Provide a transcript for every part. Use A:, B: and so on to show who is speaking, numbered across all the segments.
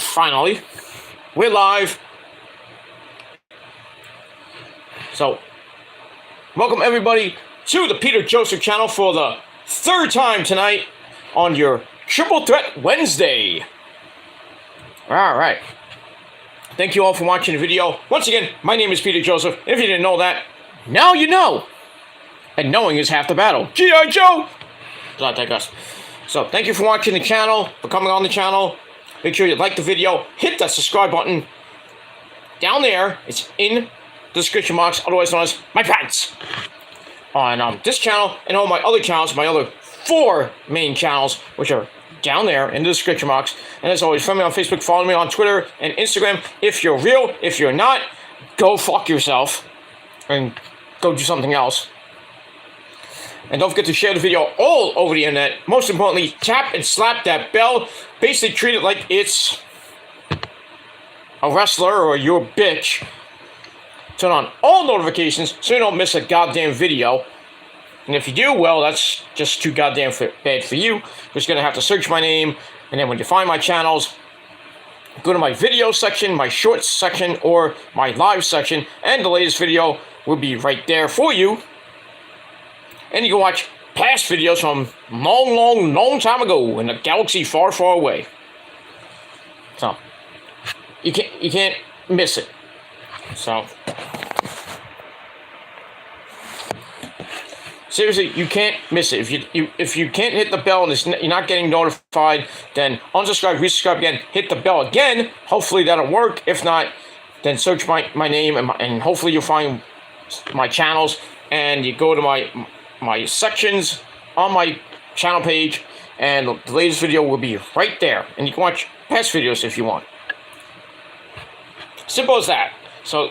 A: finally. We're live. So, welcome everybody to the Peter Joseph channel for the third time tonight on your Triple Threat Wednesday. Alright. Thank you all for watching the video. Once again, my name is Peter Joseph. If you didn't know that, now you know. And knowing is half the battle. G.I. Joe! So I digress. So, thank you for watching the channel, for coming on the channel. Make sure you like the video. Hit that subscribe button. Down there, it's in the description box, otherwise known as my pants. On this channel and all my other channels, my other 4 main channels, which are down there in the description box. And as always, friend me on Facebook, follow me on Twitter and Instagram. If you're real, if you're not, go fuck yourself and go do something else. And don't forget to share the video all over the internet. Most importantly, tap and slap that bell. Basically treat it like it's a wrestler or your bitch. Turn on all notifications so you don't miss a goddamn video. And if you do, well, that's just too goddamn bad for you. You're just going to have to search my name. And then when you find my channels, go to my video section, my shorts section, or my live section. And the latest video will be right there for you. And you can watch past videos from long time ago in a galaxy far, far away. So you can't miss it. So seriously, you can't miss it. If you can't hit the bell and you're not getting notified, then unsubscribe, resubscribe again, hit the bell again. Hopefully that'll work. If not, then search my name and hopefully you'll find my channels and you go to my sections on my channel page, and the latest video will be right there, and you can watch past videos if you want. Simple as that. So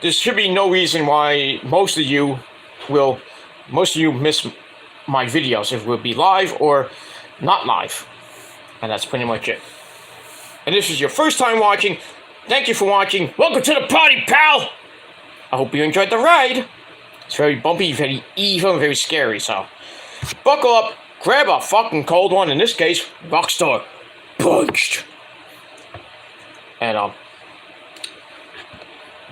A: there should be no reason why most of you miss my videos, if it will be live or not live. And that's pretty much it. And if this is your first time watching, thank you for watching. Welcome to the party, pal. I hope you enjoyed the ride. It's very bumpy, very evil, and very scary, so buckle up, grab a fucking cold one, in this case, Rockstar Punched. And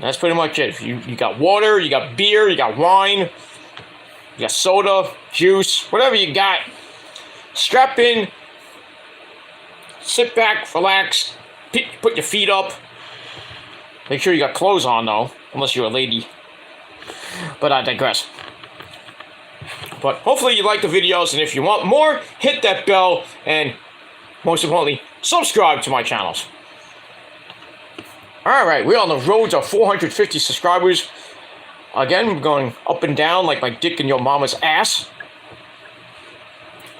A: that's pretty much it. You got water, you got beer, you got wine, you got soda, juice, whatever you got. Strap in, sit back, relax, put your feet up. Make sure you got clothes on, though, unless you're a lady. But I digress. But hopefully you like the videos, and if you want more, hit that bell, and most importantly, subscribe to my channels. Alright, we're on the road to 450 subscribers. Again, we're going up and down like my dick in your mama's ass.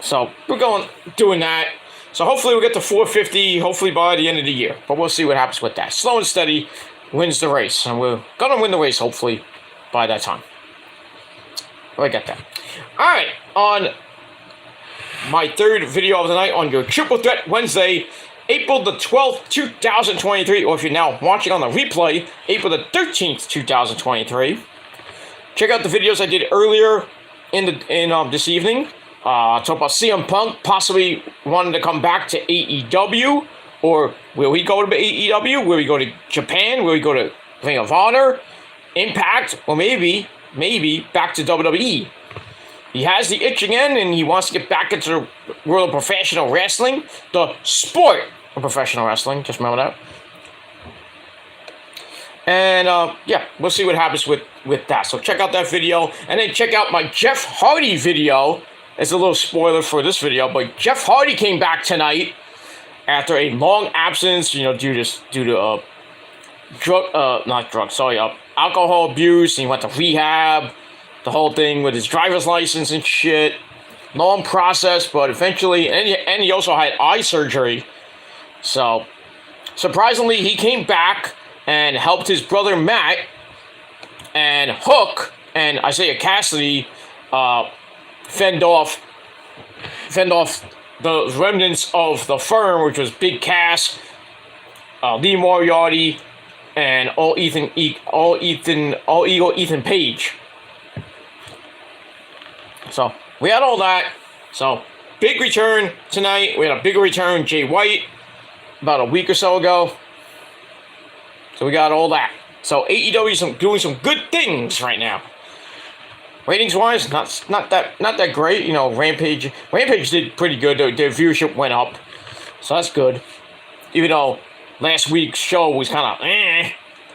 A: So, we're doing that. So hopefully we'll get to 450, hopefully by the end of the year. But we'll see what happens with that. Slow and steady wins the race, and we're gonna win the race, hopefully, by that time. I get that. Alright, on my third video of the night on your Triple Threat Wednesday, April the 12th, 2023, or if you're now watching on the replay, April the 13th, 2023. Check out the videos I did earlier in this evening. Talk about CM Punk possibly wanting to come back to AEW, or will he go to AEW? Will he go to Japan? Will he go to Ring of Honor? Impact, or maybe back to WWE. He has the itch again, and he wants to get back into the world of professional wrestling, the sport of professional wrestling. Just remember that. And yeah, we'll see what happens with that. So check out that video, and then check out my Jeff Hardy video. It's a little spoiler for this video, but Jeff Hardy came back tonight after a long absence, due to alcohol abuse. He went to rehab, the whole thing with his driver's license and shit. Long process, but eventually, and he also had eye surgery. So, surprisingly, he came back and helped his brother Matt and Hook and Isaiah Cassidy fend off the remnants of the firm, which was Big Cass, Lee Moriarty, and all Eagle Ethan Page. So we had all that. So big return tonight. We had a bigger return. Jay White about a week or so ago. So we got all that. So AEW is doing some good things right now. Ratings wise, not that great. You know, Rampage did pretty good. Their viewership went up, so that's good. Even though last week's show was kind of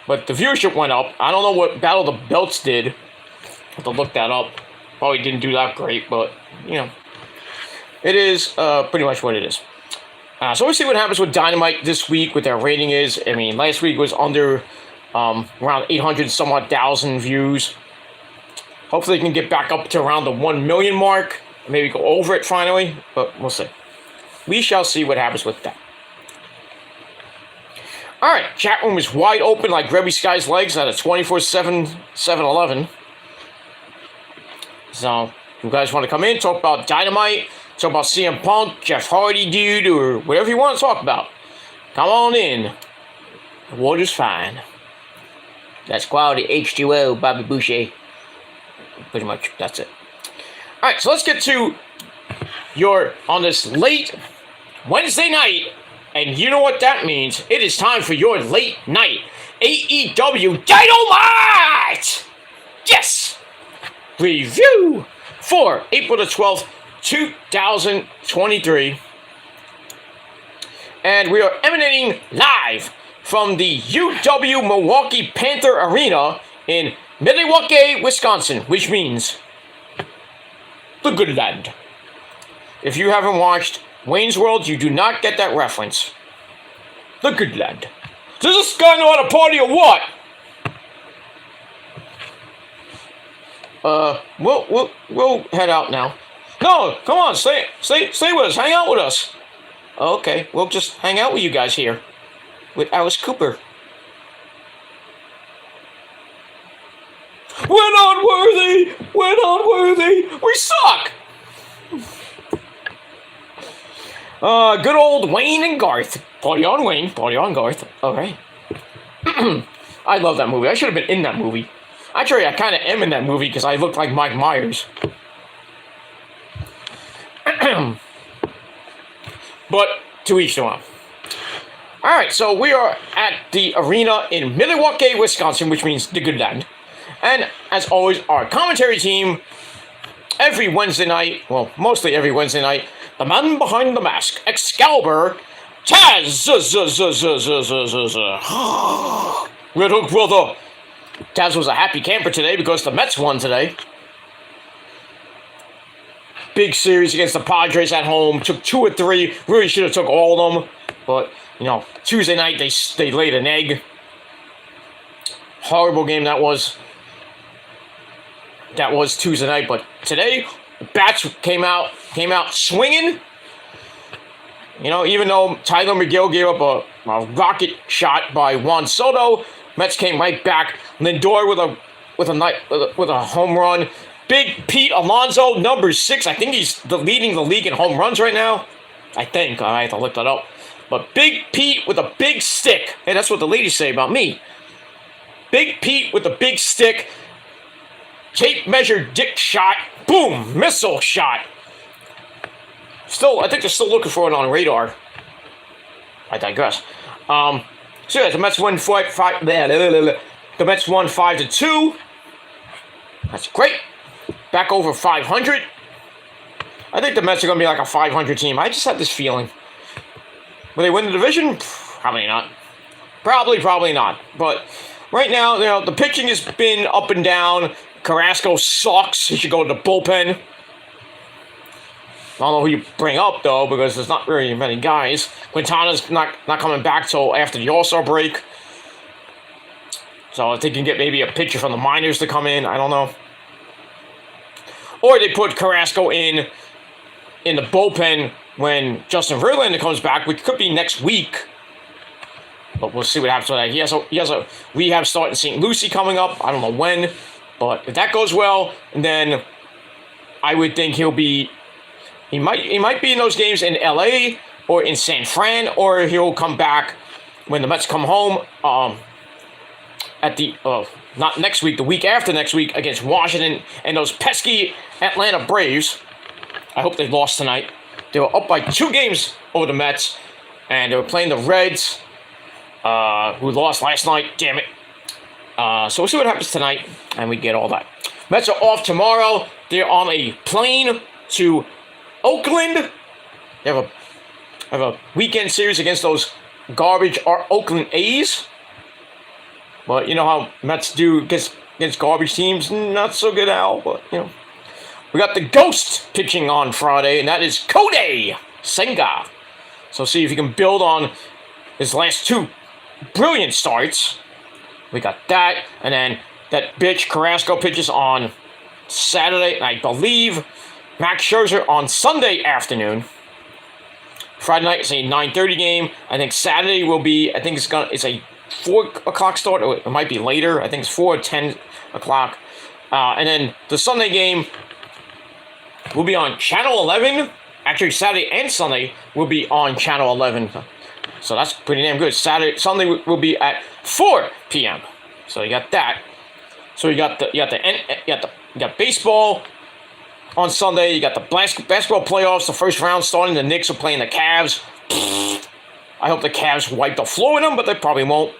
A: but the viewership went up. I don't know what Battle of the Belts did. I have to look that up. Probably didn't do that great, but you know, it is pretty much what it is. So we'll see what happens with Dynamite this week, what their rating is. I mean, last week was under around 800 some odd thousand views. Hopefully they can get back up to around the 1 million mark. Maybe go over it finally, but we'll see. We shall see what happens with that. Alright, chat room is wide open like Grubby Sky's legs at a 24/7 7-Eleven. So, if you guys want to come in, talk about Dynamite, talk about CM Punk, Jeff Hardy, dude, or whatever you want to talk about. Come on in. The water's fine. That's quality H2O, Bobby Boucher. Pretty much, that's it. Alright, so let's get to on this late Wednesday night, and you know what that means. It is time for your late night AEW Dynamite! Yes! Review for April the 12th, 2023. And we are emanating live from the UW Milwaukee Panther Arena in Milwaukee, Wisconsin, which means the good land. If you haven't watched Wayne's World, you do not get that reference. The good land. Does this guy know how to party or what? We'll head out now. No, come on, stay with us, hang out with us. Okay, we'll just hang out with you guys here. With Alice Cooper. We're not worthy! We're not worthy! We suck! Good old Wayne and Garth. Party on Wayne, party on Garth. Alright. I love that movie. I should have been in that movie. Actually, I kind of am in that movie because I look like Mike Myers. But to each their own. Alright, so we are at the arena in Milwaukee, Wisconsin, which means the good land. And as always, our commentary team, every Wednesday night, well, mostly every Wednesday night, the man behind the mask, Excalibur, Taz, Red Hook brother. Taz was a happy camper today because the Mets won today. Big series against the Padres at home. Took 2 or 3. Really should have took all of them. But, you know, Tuesday night they laid an egg. Horrible game that was. That was Tuesday night. But today, the bats came out swinging. You know, even though Tyler McGill gave up a rocket shot by Juan Soto, Mets came right back. Lindor with a home run. Big Pete Alonso, number 6. I think he's leading the league in home runs right now. I think. I have to look that up. But Big Pete with a big stick. Hey, that's what the ladies say about me. Big Pete with a big stick. Tape measure dick shot. Boom. Missile shot. I think they're still looking for it on radar. I digress. So yeah, the Mets won 5. The Mets won 5-2. That's great. Back over 500. I think the Mets are going to be like a 500 team. I just had this feeling. Will they win the division? Probably not. Probably not. But right now, you know, the pitching has been up and down. Carrasco sucks. He should go to the bullpen. I don't know who you bring up, though, because there's not very many guys. Quintana's not coming back till after the All-Star break. So if they can get maybe a pitcher from the minors to come in, I don't know. Or they put Carrasco in the bullpen when Justin Verlander comes back, which could be next week. But we'll see what happens with that. He has a rehab start in St. Lucie coming up. I don't know when. But if that goes well, then I would think he might be in those games in LA or in San Fran, or he'll come back when the Mets come home not next week, the week after next week against Washington and those pesky Atlanta Braves. I hope they lost tonight. They were up by 2 games over the Mets. and they were playing the Reds, who lost last night. Damn it. So we'll see what happens tonight, and we get all that. Mets are off tomorrow. They're on a plane to Oakland. They have a weekend series against those garbage Oakland A's. But you know how Mets do against garbage teams. Not so good, Al, but you know. We got the Ghost pitching on Friday, and that is Kodai Senga. So see if he can build on his last two brilliant starts. We got that, and then that bitch Carrasco pitches on Saturday, and I believe Max Scherzer on Sunday afternoon. Friday night is a 9:30 game. I think Saturday will be, it's a 4 o'clock start, or it might be later. I think it's 4 or 10 o'clock. And then the Sunday game will be on Channel 11. Actually, Saturday and Sunday will be on Channel 11. So that's pretty damn good. Sunday will be at 4 p.m. So you got that. So you got baseball on Sunday. You got the basketball playoffs. The first round starting. The Knicks are playing the Cavs. I hope the Cavs wipe the floor with them, but they probably won't.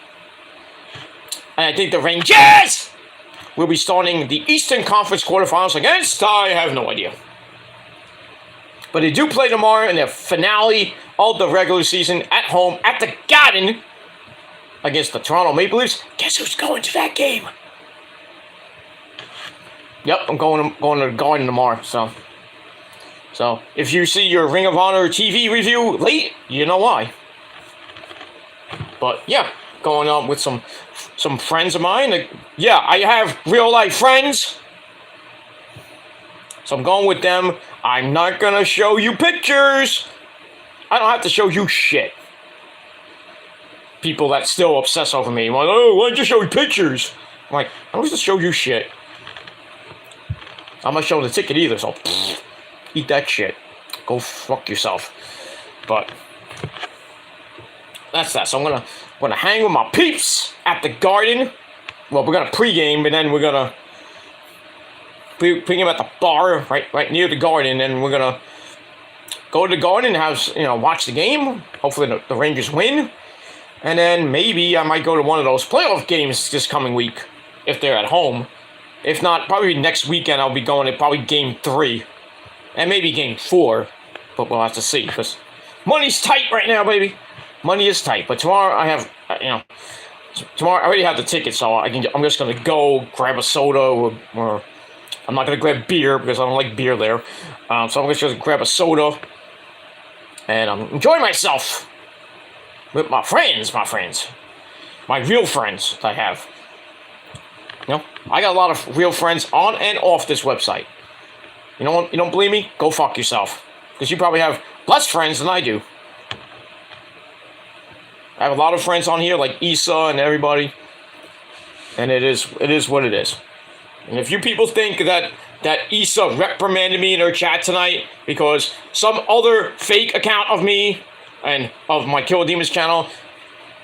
A: And I think the Rangers will be starting the Eastern Conference quarterfinals against, I have no idea. But they do play tomorrow in the finale of the regular season at home at the Garden against the Toronto Maple Leafs. Guess who's going to that game? Yep, I'm going to the Garden tomorrow. So if you see your Ring of Honor TV review late, you know why. But yeah, going on with some friends of mine. I have real life friends. So I'm going with them. I'm not going to show you pictures. I don't have to show you shit. People that still obsess over me. Like, oh, why don't you show me pictures? I'm like, I don't have to show you shit. I'm not showing the ticket either, so eat that shit. Go fuck yourself. But that's that. So I'm gonna hang with my peeps at the Garden. Well, we're gonna pregame, and then we're gonna pregame at the bar right near the Garden, and we're gonna go to the Garden and watch the game. Hopefully the Rangers win, and then maybe I might go to one of those playoff games this coming week if they're at home. If not, probably next weekend I'll be going to probably Game 3 and maybe Game 4, but we'll have to see because money's tight right now, baby. Money is tight, but tomorrow I have, tomorrow I already have the ticket, so I'm just gonna go grab a soda, or I'm not gonna grab beer because I don't like beer there. So I'm just gonna grab a soda, and I'm enjoying myself with my friends, my real friends that I have. I got a lot of real friends on and off this website. You know what? You don't believe me? Go fuck yourself, because you probably have less friends than I do. I have a lot of friends on here, like Issa and everybody, and it is what it is. And if you people think that Issa reprimanded me in her chat tonight because some other fake account of me and of my Kill Demons channel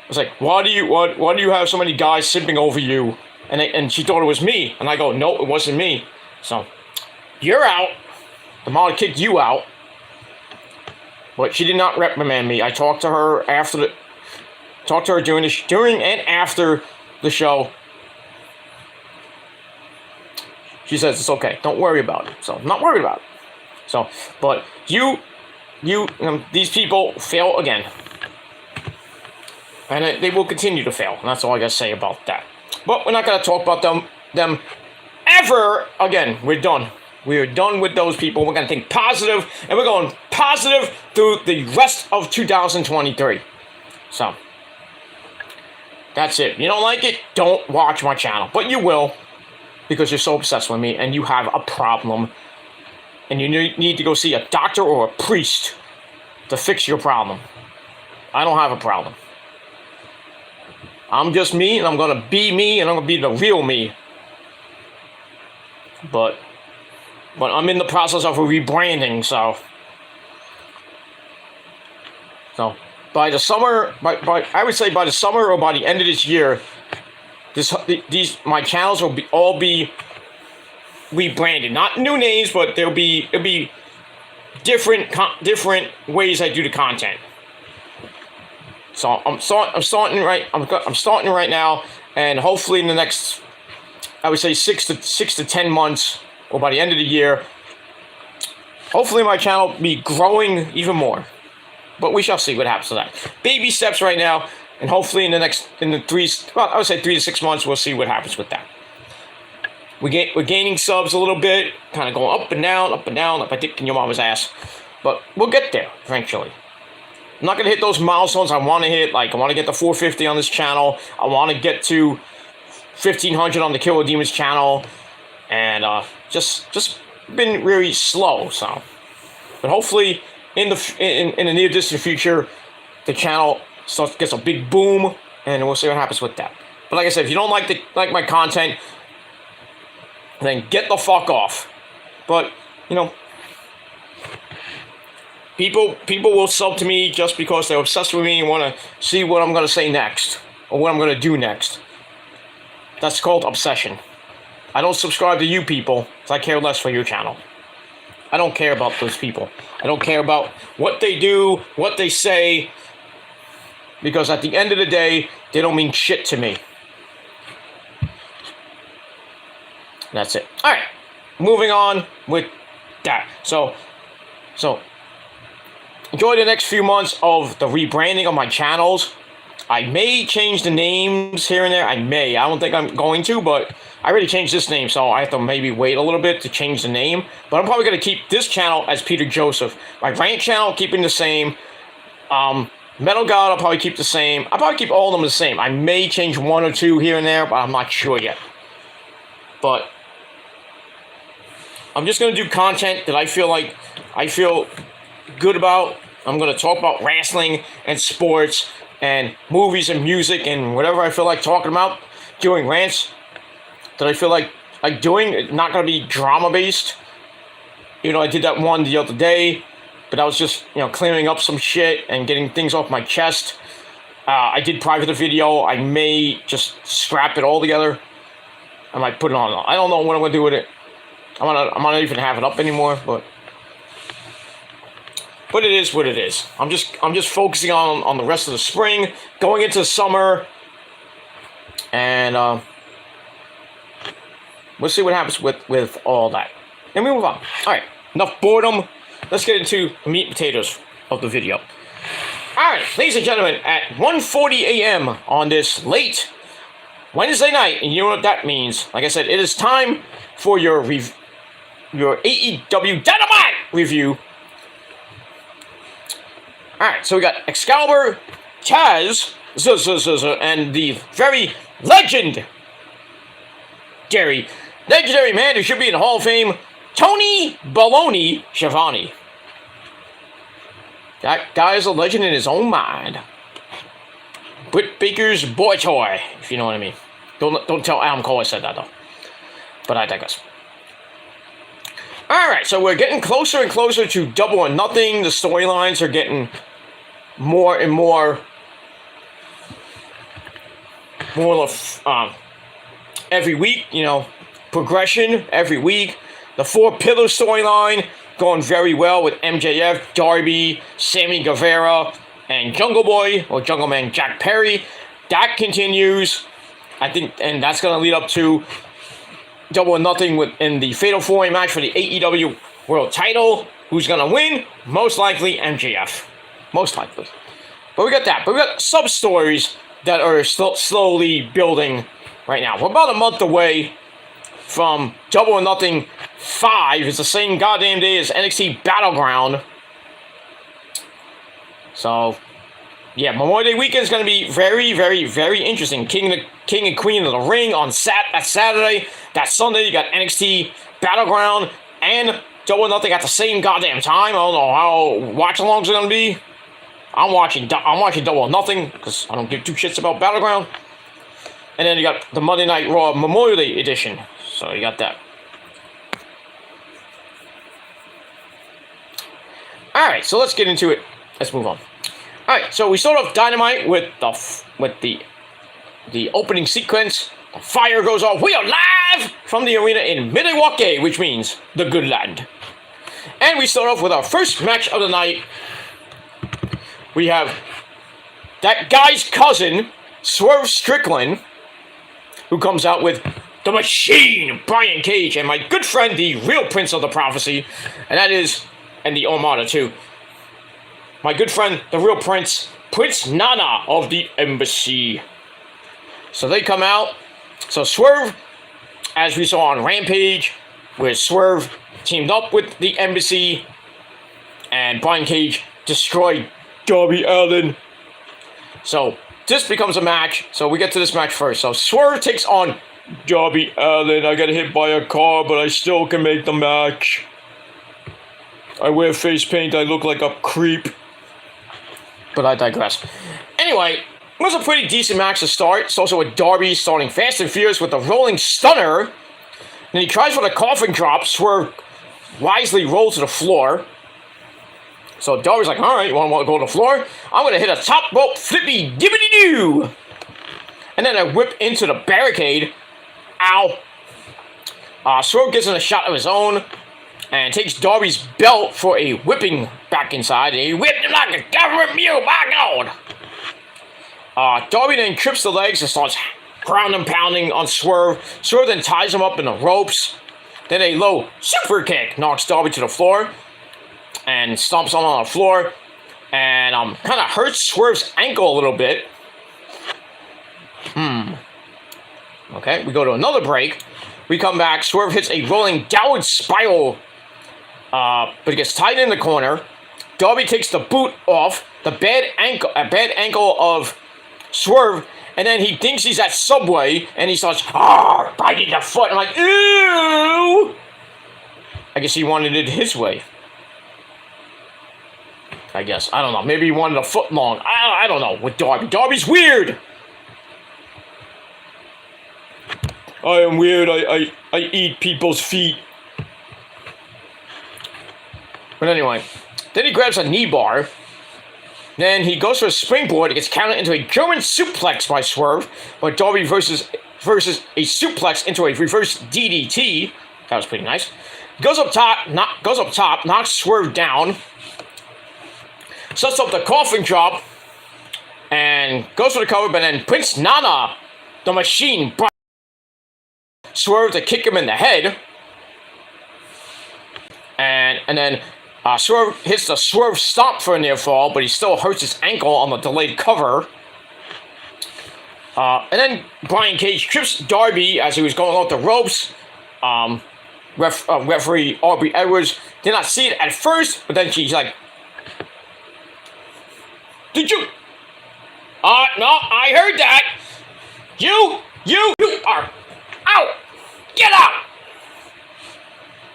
A: was like, why do you have so many guys simping over you? And she thought it was me, and I go, no, it wasn't me. So you're out. The mom kicked you out, but she did not reprimand me. I talked to her during and after the show. She says it's okay. Don't worry about it. So I'm not worried about it. So, but these people fail again, and they will continue to fail. And that's all I gotta say about that. But we're not gonna talk about them ever again. We're done. We are done with those people. We're gonna think positive, and we're going positive through the rest of 2023. So that's it. You don't like it? Don't watch my channel, but you will, because you're so obsessed with me and you have a problem, and you need to go see a doctor or a priest to fix your problem. I don't have a problem. I'm just me, and I'm gonna be me, and I'm gonna be the real me. But I'm in the process of a rebranding, so by the summer, I would say by the summer or by the end of this year, my channels will all be rebranded. Not new names, but it'll be different ways I do the content. So I'm starting right now, and hopefully in the next, I would say 6 to 10 months, or by the end of the year, hopefully my channel will be growing even more. But we shall see what happens to that. Baby steps right now, and hopefully I would say 3 to 6 months, we'll see what happens with that. We're gaining subs a little bit, kind of going up and down, like a dick in your mama's ass. But we'll get there eventually. I'm not gonna hit those milestones I want to hit. Like I want to get to 450 on this channel. I want to get to 1500 on the Killer Demons channel, and just been really slow. So, but hopefully in the near distant future, the channel gets a big boom, and we'll see what happens with that. But like I said, if you don't like my content, then get the fuck off. But you know, people will sub to me just because they're obsessed with me and want to see what I'm gonna say next or what I'm gonna do next. That's called obsession. I don't subscribe to you people because I care less for your channel. I don't care about those people. I don't care about what they do, what they say, because at the end of the day, they don't mean shit to me. That's it. All right, moving on with that. So enjoy the next few months of the rebranding of my channels. I may change the names here and there. I don't think I'm going to, but I already changed this name, so I have to maybe wait a little bit to change the name. But I'm probably going to keep this channel as Peter Joseph. My rant channel, keeping the same. Metal God, I'll probably keep the same. I'll probably keep all of them the same. I may change one or two here and there, but I'm not sure yet. But I'm just going to do content that I feel good about. I'm going to talk about wrestling and sports and movies and music and whatever I feel like talking about, doing rants that I feel like doing. It's not going to be drama based. You know, I did that one the other day, but I was just, clearing up some shit and getting things off my chest. I did private a video. I may just scrap it all together. I might put it on. I don't know what I'm going to do with it. I'm not even have it up anymore, but it is what it is. I'm just focusing on the rest of the spring, going into summer, and we'll see what happens with all that. And we move on. All right, enough boredom. Let's get into the meat and potatoes of the video. All right, ladies and gentlemen, at 1:40 a.m. on this late Wednesday night, and you know what that means. Like I said, it is time for your AEW Dynamite review. Alright, so we got Excalibur, Taz, and the very legendary man who should be in the Hall of Fame, Tony Baloney Schiavone. That guy is a legend in his own mind. Britt Baker's boy toy, if you know what I mean. Don't tell Adam Cole I said that, though. But I digress. Alright, so we're getting closer and closer to Double or Nothing. The storylines are getting more and more every week, progression every week. The 4 Pillar storyline going very well with MJF, Darby, Sammy Guevara, and Jungle Boy, or Jungle Man Jack Perry. That continues, I think, and that's going to lead up to Double or Nothing in the Fatal 4-Way match for the AEW World Title. Who's going to win? Most likely MJF. Most likely. But we got that. But we got sub-stories that are slowly building right now. We're about a month away from Double or Nothing 5. It's the same goddamn day as NXT Battleground. So, yeah, Memorial Day weekend is going to be very, very, very interesting. King and Queen of the Ring on that Saturday. That Sunday, you got NXT Battleground and Double or Nothing at the same goddamn time. I don't know how watch-alongs are going to be. I'm watching Double or Nothing because I don't give two shits about Battleground. And then you got the Monday Night Raw Memorial Day edition. So you got that. Alright, so let's get into it. Let's move on. Alright, so we start off Dynamite with the opening sequence. The fire goes off. We are live from the arena in Milwaukee, which means the good land. And we start off with our first match of the night. We have that guy's cousin, Swerve Strickland, who comes out with the Machine, Brian Cage, and my good friend, the real Prince of the Prophecy, and the Armada too. My good friend, the real Prince Nana of the Embassy. So they come out. So Swerve, as we saw on Rampage, where Swerve teamed up with the Embassy, and Brian Cage destroyed Darby Allin. So this becomes a match. So we get to this match first. So Swerve takes on Darby Allin. I got hit by a car, but I still can make the match. I wear face paint. I look like a creep. But I digress. Anyway, it was a pretty decent match to start. It's also with Darby starting fast and furious with a rolling stunner. Then he tries for the coffin drop. Swerve wisely rolls to the floor. So Darby's like, alright, you want to go to the floor? I'm going to hit a top rope flippy dibbity doo. And then I whip into the barricade. Ow. Swerve gets in a shot of his own and takes Darby's belt for a whipping back inside. And he whipped him like a government mule, by God. Darby then trips the legs and starts ground and pounding on Swerve. Swerve then ties him up in the ropes. Then a low super kick knocks Darby to the floor and stomps him on the floor. And kind of hurts Swerve's ankle a little bit. Okay, we go to another break. We come back. Swerve hits a rolling downward spiral. But he gets tied in the corner. Darby takes the boot off. A bad ankle of Swerve. And then he thinks he's at Subway. And he starts biting the foot. I'm like, ew! I guess he wanted it his way. I guess. I don't know. Maybe he wanted a foot long. I don't know with Darby. Darby's weird. I am weird. I eat people's feet. But anyway, then he grabs a knee bar. Then he goes for a springboard. It gets counted into a German suplex by Swerve. But Darby versus a suplex into a reverse DDT. That was pretty nice. Goes up top, knocks Swerve down. Sets up the coffin drop. And goes for the cover. But then Prince Nana, the Machine, Swerve to kick him in the head. And then Swerve hits the Swerve stomp for a near fall, but he still hurts his ankle on the delayed cover. And then Brian Cage trips Darby as he was going off the ropes. Referee Aubrey Edwards did not see it at first, but then she's like, "Did you? No, I heard that. You are out. Get out."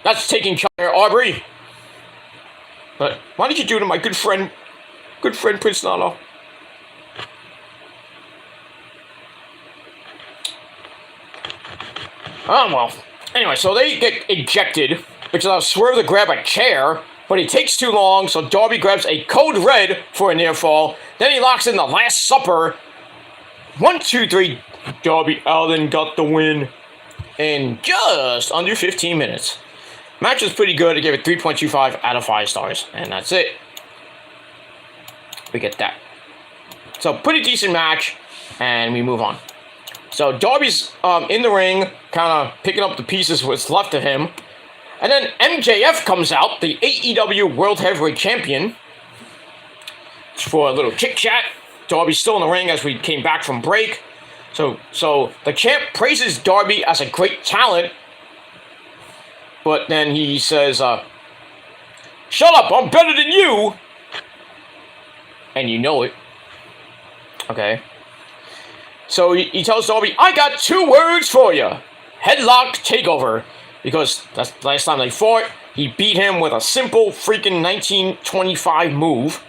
A: That's taking charge, Aubrey. But why did you do to my good friend Prince Nana? Well. Anyway, so they get ejected, which allows Swerve to grab a chair, but he takes too long, so Darby grabs a code red for a near fall. Then he locks in the Last Supper. 1, 2, 3. Darby Allin got the win in just under 15 minutes. Match was pretty good. I gave it 3.25 out of 5 stars. And that's it. We get that. So, pretty decent match. And we move on. So, Darby's in the ring, kind of picking up the pieces what's left of him. And then MJF comes out, the AEW World Heavyweight Champion. For a little chit-chat. Darby's still in the ring as we came back from break. So the champ praises Darby as a great talent. But then he says, "Shut up, I'm better than you." And you know it. Okay. So he tells Darby, "I got 2 words for you. Headlock takeover." Because that's the last time they fought. He beat him with a simple freaking 1925 move.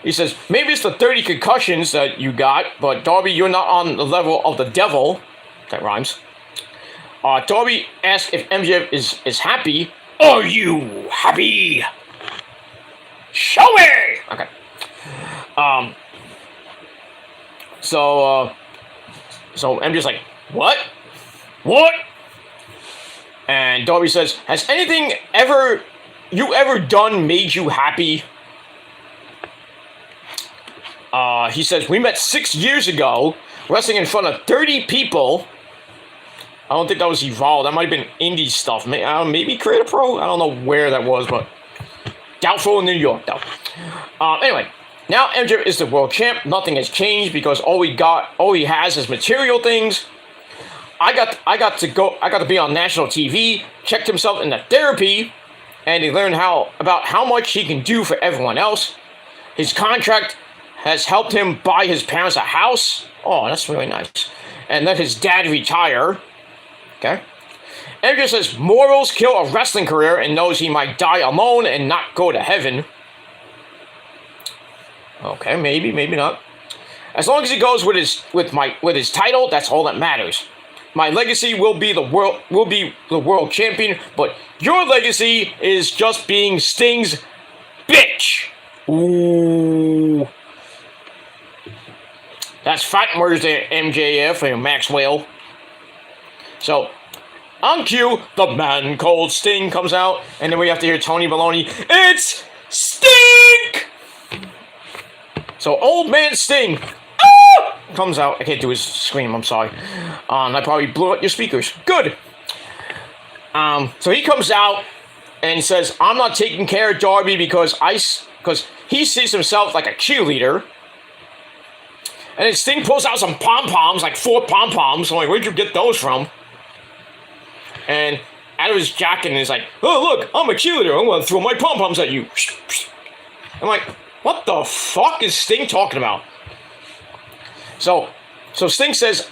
A: He says, "Maybe it's the 30 concussions that you got, but Darby, you're not on the level of the devil." That rhymes. Darby asks if MJF is happy. "Are you happy? Show me!" Okay. So MJF's like, "What? What?" And Darby says, "Has anything you ever done made you happy?" He says, we met 6 years ago, wrestling in front of 30 people. I don't think that was Evolve. That might have been indie stuff. Maybe Creator Pro? I don't know where that was, but doubtful in New York, though. Anyway, now MJF is the world champ. Nothing has changed because all he has is material things. I got to be on national TV, checked himself into therapy, and he learned about how much he can do for everyone else. His contract has helped him buy his parents a house. Oh, that's really nice. And let his dad retire. Okay. MJ says morals kill a wrestling career and knows he might die alone and not go to heaven. Okay, maybe not. As long as he goes with his title, that's all that matters. My legacy will be the world champion, but your legacy is just being Sting's bitch. Ooh. That's fighting words there, MJF and Maxwell. So, on cue, the man called Sting comes out, and then we have to hear Tony Baloney, it's Stink! So, old man Sting comes out. I can't do his scream, I'm sorry. I probably blew out your speakers. Good. So he comes out and he says, I'm not taking care of Darby because he sees himself like a cheerleader. And then Sting pulls out some pom-poms, like 4 pom-poms. I'm like, where'd you get those from? And out of his jacket, and he's like, oh, look, I'm a cheerleader. I'm going to throw my pom-poms at you. I'm like, what the fuck is Sting talking about? So Sting says,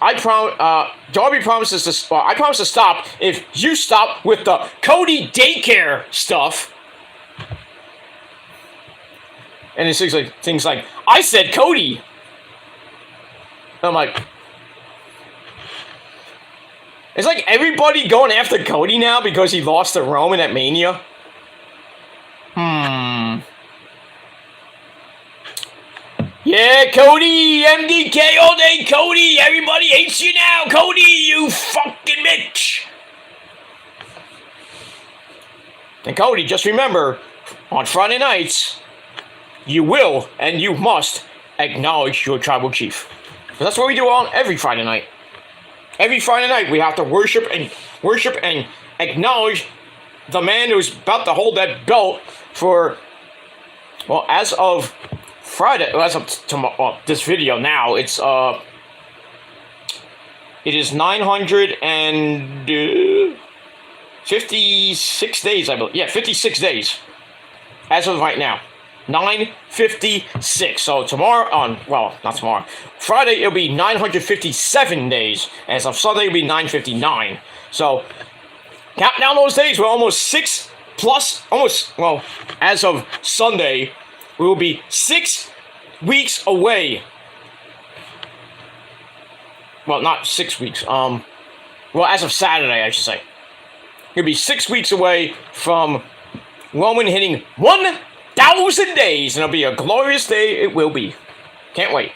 A: Darby promises I promise to stop if you stop with the Cody daycare stuff. And it seems like things like, I said Cody. And I'm like, it's like everybody going after Cody now because he lost to Roman at Mania. Yeah, Cody, MDK all day, Cody, everybody hates you now, Cody, you fucking bitch. And Cody, just remember, on Friday nights, you will and you must acknowledge your tribal chief. Because that's what we do on every Friday night. Every Friday night, we have to worship and acknowledge the man who's about to hold that belt for, well, as of Friday, as of tomorrow, this video now, it is 956 days, I believe. Yeah, 56 days. As of right now. 956. So tomorrow, not tomorrow. Friday, it'll be 957 days. As of Sunday, it'll be 959. So, count down those days. We're almost 6 plus, as of Sunday, we will be 6 weeks away. Well, not 6 weeks. As of Saturday, I should say. It'll be 6 weeks away from Roman hitting 1,000 days, and it'll be a glorious day. It will be. Can't wait.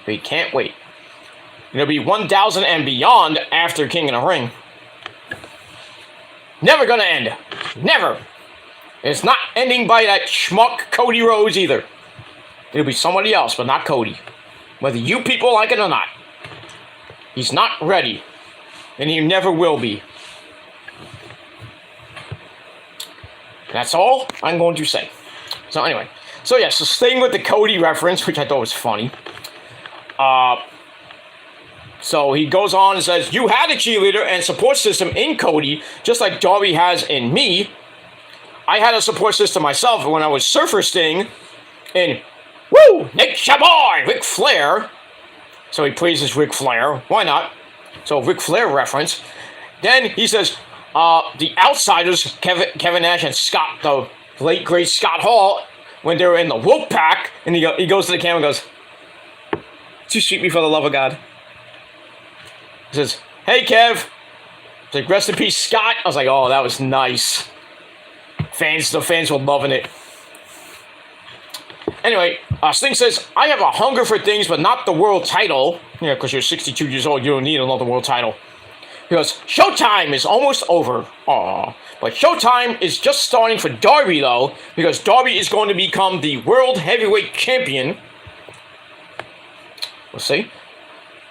A: We can't wait. It'll be 1,000 and beyond after King of the Ring. Never gonna end. Never. It's not ending by that schmuck Cody Rhodes either. It'll be somebody else, but not Cody. Whether you people like it or not. He's not ready. And he never will be. That's all I'm going to say. So anyway. So staying with the Cody reference, which I thought was funny. So he goes on and says, you had a cheerleader and support system in Cody, just like Darby has in me. I had a support system myself when I was Surfer Sting in, Nick Shaboy, Ric Flair. So he praises Ric Flair. Why not? So Ric Flair reference. Then he says, the Outsiders, Kevin Nash and Scott, the late great Scott Hall, when they were in the Wolfpack, and he goes to the camera and goes, "To sweet me for the love of God." He says, "Hey, Kev." He's like, "Rest in peace, Scott." I was like, "Oh, that was nice." The fans were loving it. Anyway, Sting says, "I have a hunger for things, but not the world title." Yeah, because you're 62 years old, you don't need another world title. He goes, "Showtime is almost over." Aww. But Showtime is just starting for Darby, though, because Darby is going to become the World Heavyweight Champion. We'll see.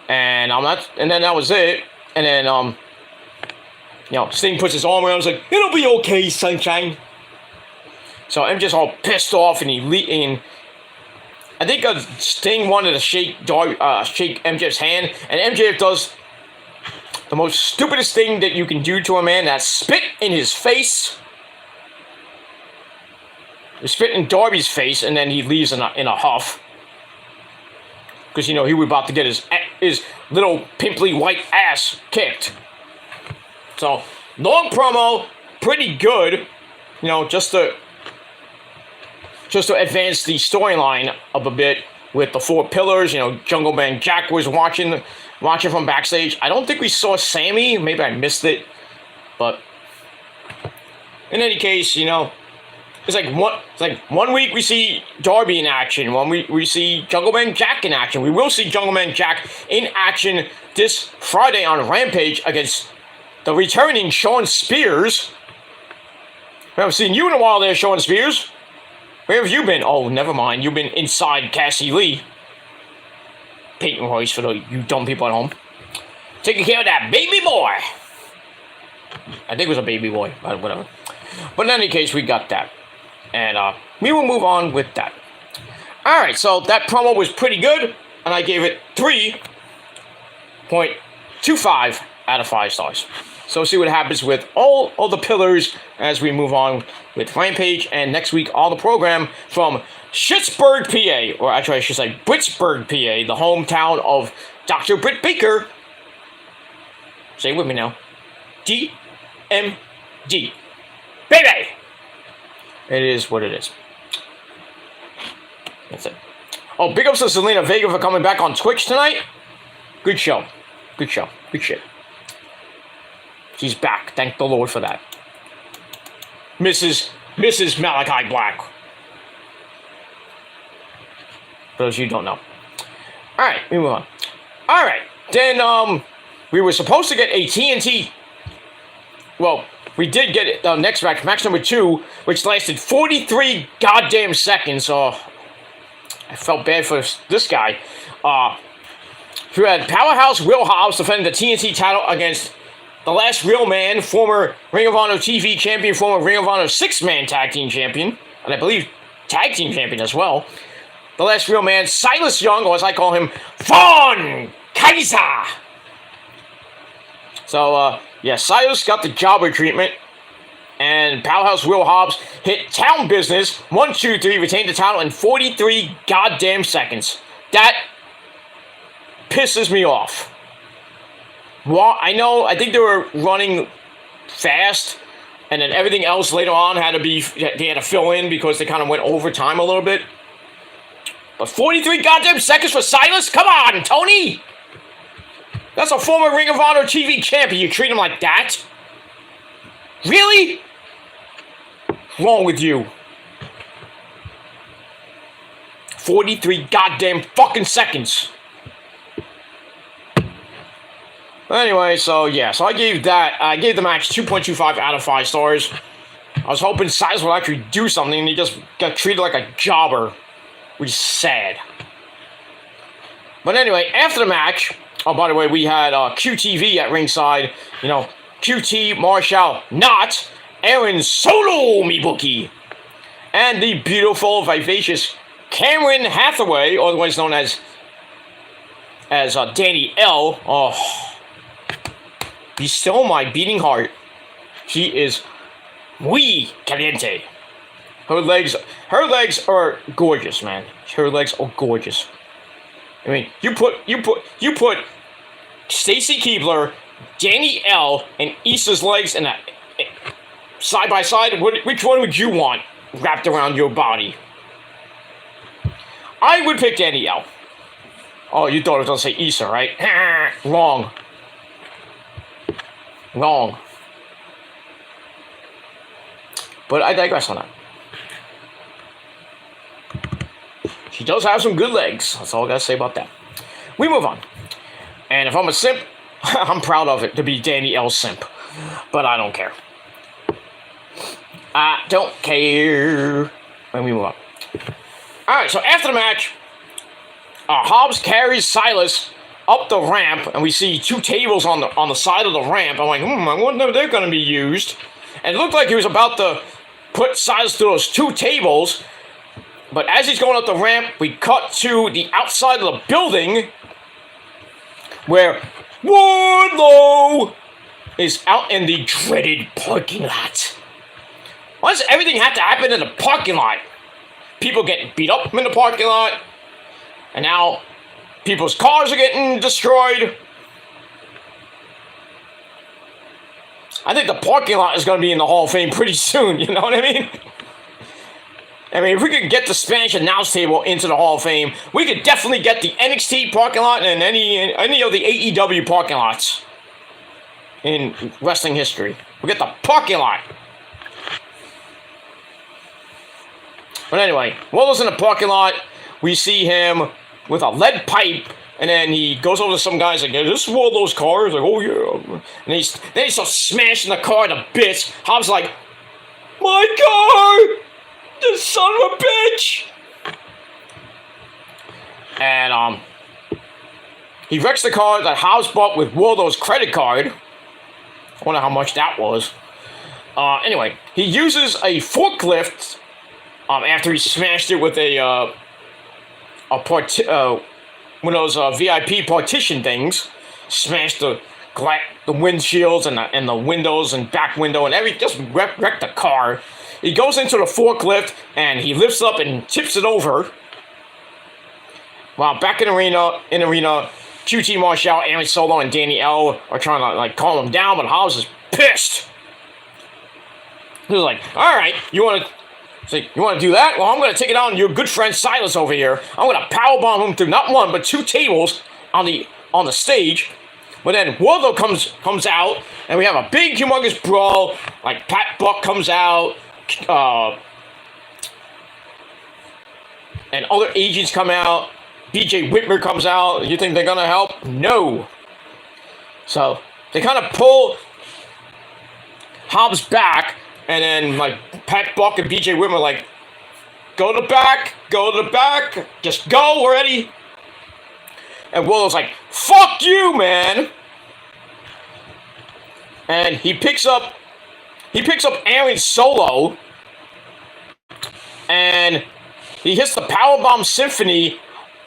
A: And and then that was it. And then Sting puts his arm around him, like, it'll be okay, sunshine. So MJ's all pissed off, and I think Sting wanted to shake MJF's hand, and MJF does the most stupidest thing that you can do to a man, that's spit in his face. He spit in Darby's face, and then he leaves in a huff. Because, he was about to get his little pimply white ass kicked. So, long promo, pretty good, just to advance the storyline up a bit with the 4 pillars. Jungle Man Jack was watching from backstage. I don't think we saw Sammy. Maybe I missed it. But in any case, it's like one week we see Darby in action. One week we see Jungle Man Jack in action. We will see Jungle Man Jack in action this Friday on Rampage against the returning Shawn Spears. We haven't seen you in a while there, Shawn Spears. Where have you been? Oh, never mind. You've been inside Cassie Lee. Peyton Royce for you dumb people at home. Taking care of that baby boy. I think it was a baby boy, but whatever. But in any case, we got that. And we will move on with that. Alright, so that promo was pretty good. And I gave it 3.25 out of 5 stars. So we'll see what happens with all the pillars as we move on with Rampage. And next week, all the program from Schittsburg, PA. Or actually, I should say Britsburg, PA. The hometown of Dr. Britt Baker. Say it with me now. DMD. Baby! It is what it is. That's it. Oh, big ups to Zelina Vega for coming back on Twitch tonight. Good show. Good show. Good shit. She's back. Thank the Lord for that. Mrs. Malachi Black. For those of you who don't know. Alright, we move on. Alright, then we were supposed to get a TNT. Well, we did get it next match number 2, which lasted 43 goddamn seconds. So I felt bad for this guy. We had Powerhouse Will Hobbs defending the TNT title against the Last Real Man, former Ring of Honor TV champion, former Ring of Honor 6-man tag team champion, and I believe tag team champion as well. The Last Real Man, Silas Young, or as I call him, Von Kaiser. So, Silas got the jobber treatment, and Powerhouse Will Hobbs hit Town Business, 1, 2, 3, retained the title in 43 goddamn seconds. That pisses me off. Well, I think they were running fast, and then everything else later on they had to fill in because they kind of went over time a little bit. But 43 goddamn seconds for Silas? Come on, Tony! That's a former Ring of Honor TV champion. You treat him like that? Really? What's wrong with you? 43 goddamn fucking seconds. Anyway, so I gave the match 2.25 out of 5 stars. I was hoping Silas would actually do something, and he just got treated like a jobber, which is sad. But anyway, after the match, oh, by the way, we had QTV at ringside. QT, Marshall, not Aaron Solo, me bookie. And the beautiful, vivacious Cameron Hathaway, otherwise known as Danny L. Oh, he stole my beating heart. She is muy caliente. Her legs are gorgeous, man. Her legs are gorgeous. I mean, you put Stacy Keibler, Danny L, and Issa's legs in side by side. Which one would you want wrapped around your body? I would pick Danny L. Oh, you thought it was going to say Issa, right? Wrong. But I digress on that. She does have some good legs. That's all I gotta say about that. We move on. And if I'm a simp, I'm proud of it to be Danny L. simp. But I don't care. I don't care. When we move on. Alright, so after the match, Hobbs carries Silas up the ramp, and we see 2 tables on the side of the ramp. I'm like, I wonder if they're going to be used. And it looked like he was about to put Silas through those 2 tables. But as he's going up the ramp, we cut to the outside of the building where Wardlow is out in the dreaded parking lot. Why does everything have to happen in the parking lot? People getting beat up in the parking lot, and now people's cars are getting destroyed. I think the parking lot is going to be in the Hall of Fame pretty soon, you know what I mean? I mean, if we could get the Spanish announce table into the Hall of Fame, we could definitely get the NXT parking lot and any of the AEW parking lots in wrestling history. We get the parking lot. But anyway, Wardlow's in the parking lot. We see him with a lead pipe, and then he goes over to some guys like, "Is this Wardlow's car?" He's like, "Oh yeah." And then he starts smashing the car to bits. Hobbs like, "My car! This son of a bitch!" And he wrecks the car that Hobbs bought with Wardlow's credit card. I wonder how much that was. Anyway, he uses a forklift after he smashed it with one of those VIP partition things. Smashed the windshields and the windows and back window and everything. Just wrecked the car. He goes into the forklift and he lifts up and tips it over. While back in arena, QT Marshall, Aaron Solo, and Danny L are trying to calm him down, but Hobbs is pissed. He's like, "All right, you want to do that? Well, I'm going to take it out on your good friend Silas over here. I'm going to powerbomb him through not 1 but 2 tables on the stage." But then Wardlow comes out, and we have a big, humongous brawl. Like Pat Buck comes out, and other agents come out. BJ Whitmer comes out. You think they're going to help? No. So they kind of pull Hobbs back, and then Pat Buck and BJ Whitmer go to the back, just go already. And Willow's like, "Fuck you, man!" And he picks up Aaron Solo, and he hits the Powerbomb Symphony.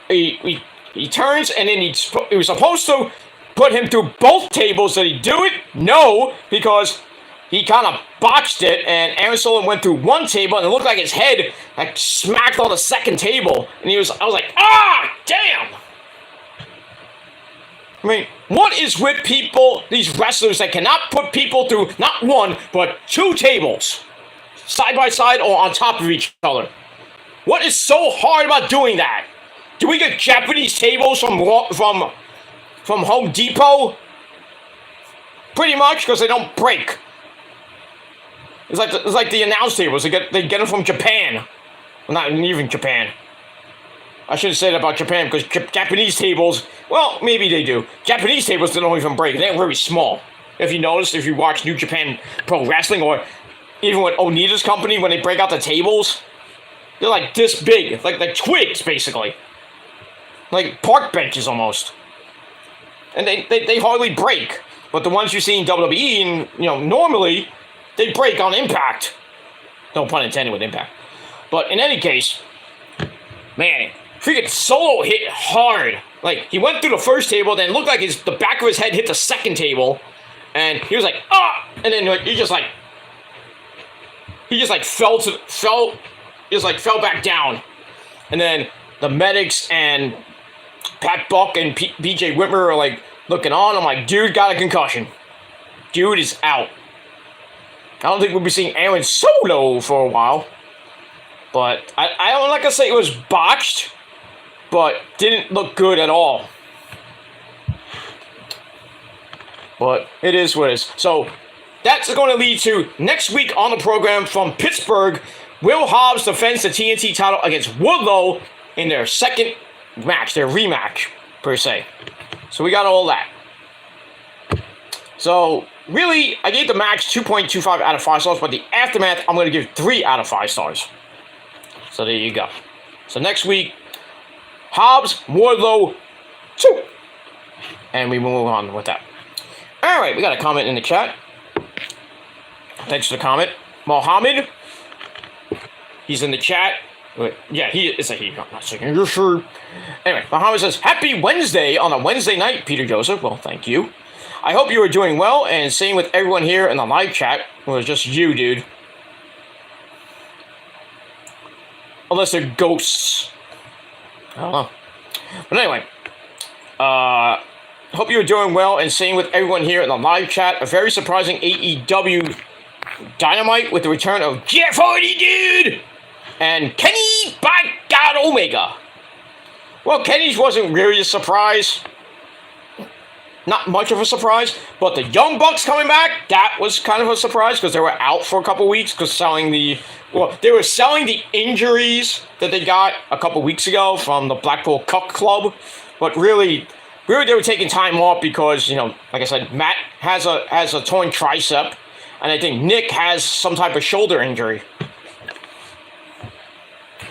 A: He turns, and then he was supposed to put him through both tables. Did he do it? No, because he kind of botched it, and Aaron Solo went through 1 table, and it looked like his head smacked on the second table. And I was like, "Ah, damn!" I mean, what is with people, these wrestlers that cannot put people through not 1 but 2 tables, side by side or on top of each other? What is so hard about doing that? Do we get Japanese tables from Home Depot? Pretty much, because they don't break. It's like the announce tables. They get them from Japan. Well, not even Japan. I shouldn't say that about Japan, because Japanese tables, well, maybe they do. Japanese tables, they don't even break. They're very small. If you notice, if you watch New Japan Pro Wrestling, or even with Onita's company, when they break out the tables, they're like this big. Like twigs, basically. Like park benches, almost. And they hardly break. But the ones you see in WWE, and, normally, they break on impact. No pun intended with impact. But in any case, man, freaking Solo hit hard. He went through the first table, then it looked like the back of his head hit the second table, and he was like, "Ah!" And then he just fell back down. And then the medics and Pat Buck and BJ Whitmer are looking on. I'm like, "Dude got a concussion. Dude is out." I don't think we'll be seeing Aaron Solo for a while. But I don't like to say it was botched, but didn't look good at all. But it is what it is. So that's going to lead to next week on the program from Pittsburgh. Will Hobbs defends the TNT title against Wardlow in their second match, their rematch, per se. So we got all that. So really, I gave the match 2.25 out of 5 stars, but the aftermath, I'm going to give 3 out of 5 stars. So there you go. So next week, Hobbs, Wardlow, 2. And we move on with that. All right, we got a comment in the chat. Thanks for the comment. Mohammed, he's in the chat. Yeah, he is a he. I'm not saying you're sure. Anyway, Mohammed says, Happy Wednesday on a Wednesday night, Peter Joseph. Well, thank you. I hope you are doing well, and same with everyone here in the live chat. Well, it's just you, dude. Unless they're ghosts. I don't know. But anyway, hope you're doing well, and same with everyone here in the live chat. A very surprising AEW Dynamite with the return of Jeff Hardy, dude! And Kenny, by God, Omega. Well, Kenny's wasn't really a surprise. Not much of a surprise, but the Young Bucks coming back, that was kind of a surprise because they were out for a couple weeks because they were selling the injuries that they got a couple weeks ago from the Blackpool Cuck Club, but really they were taking time off because, like I said, Matt has a torn tricep, and I think Nick has some type of shoulder injury.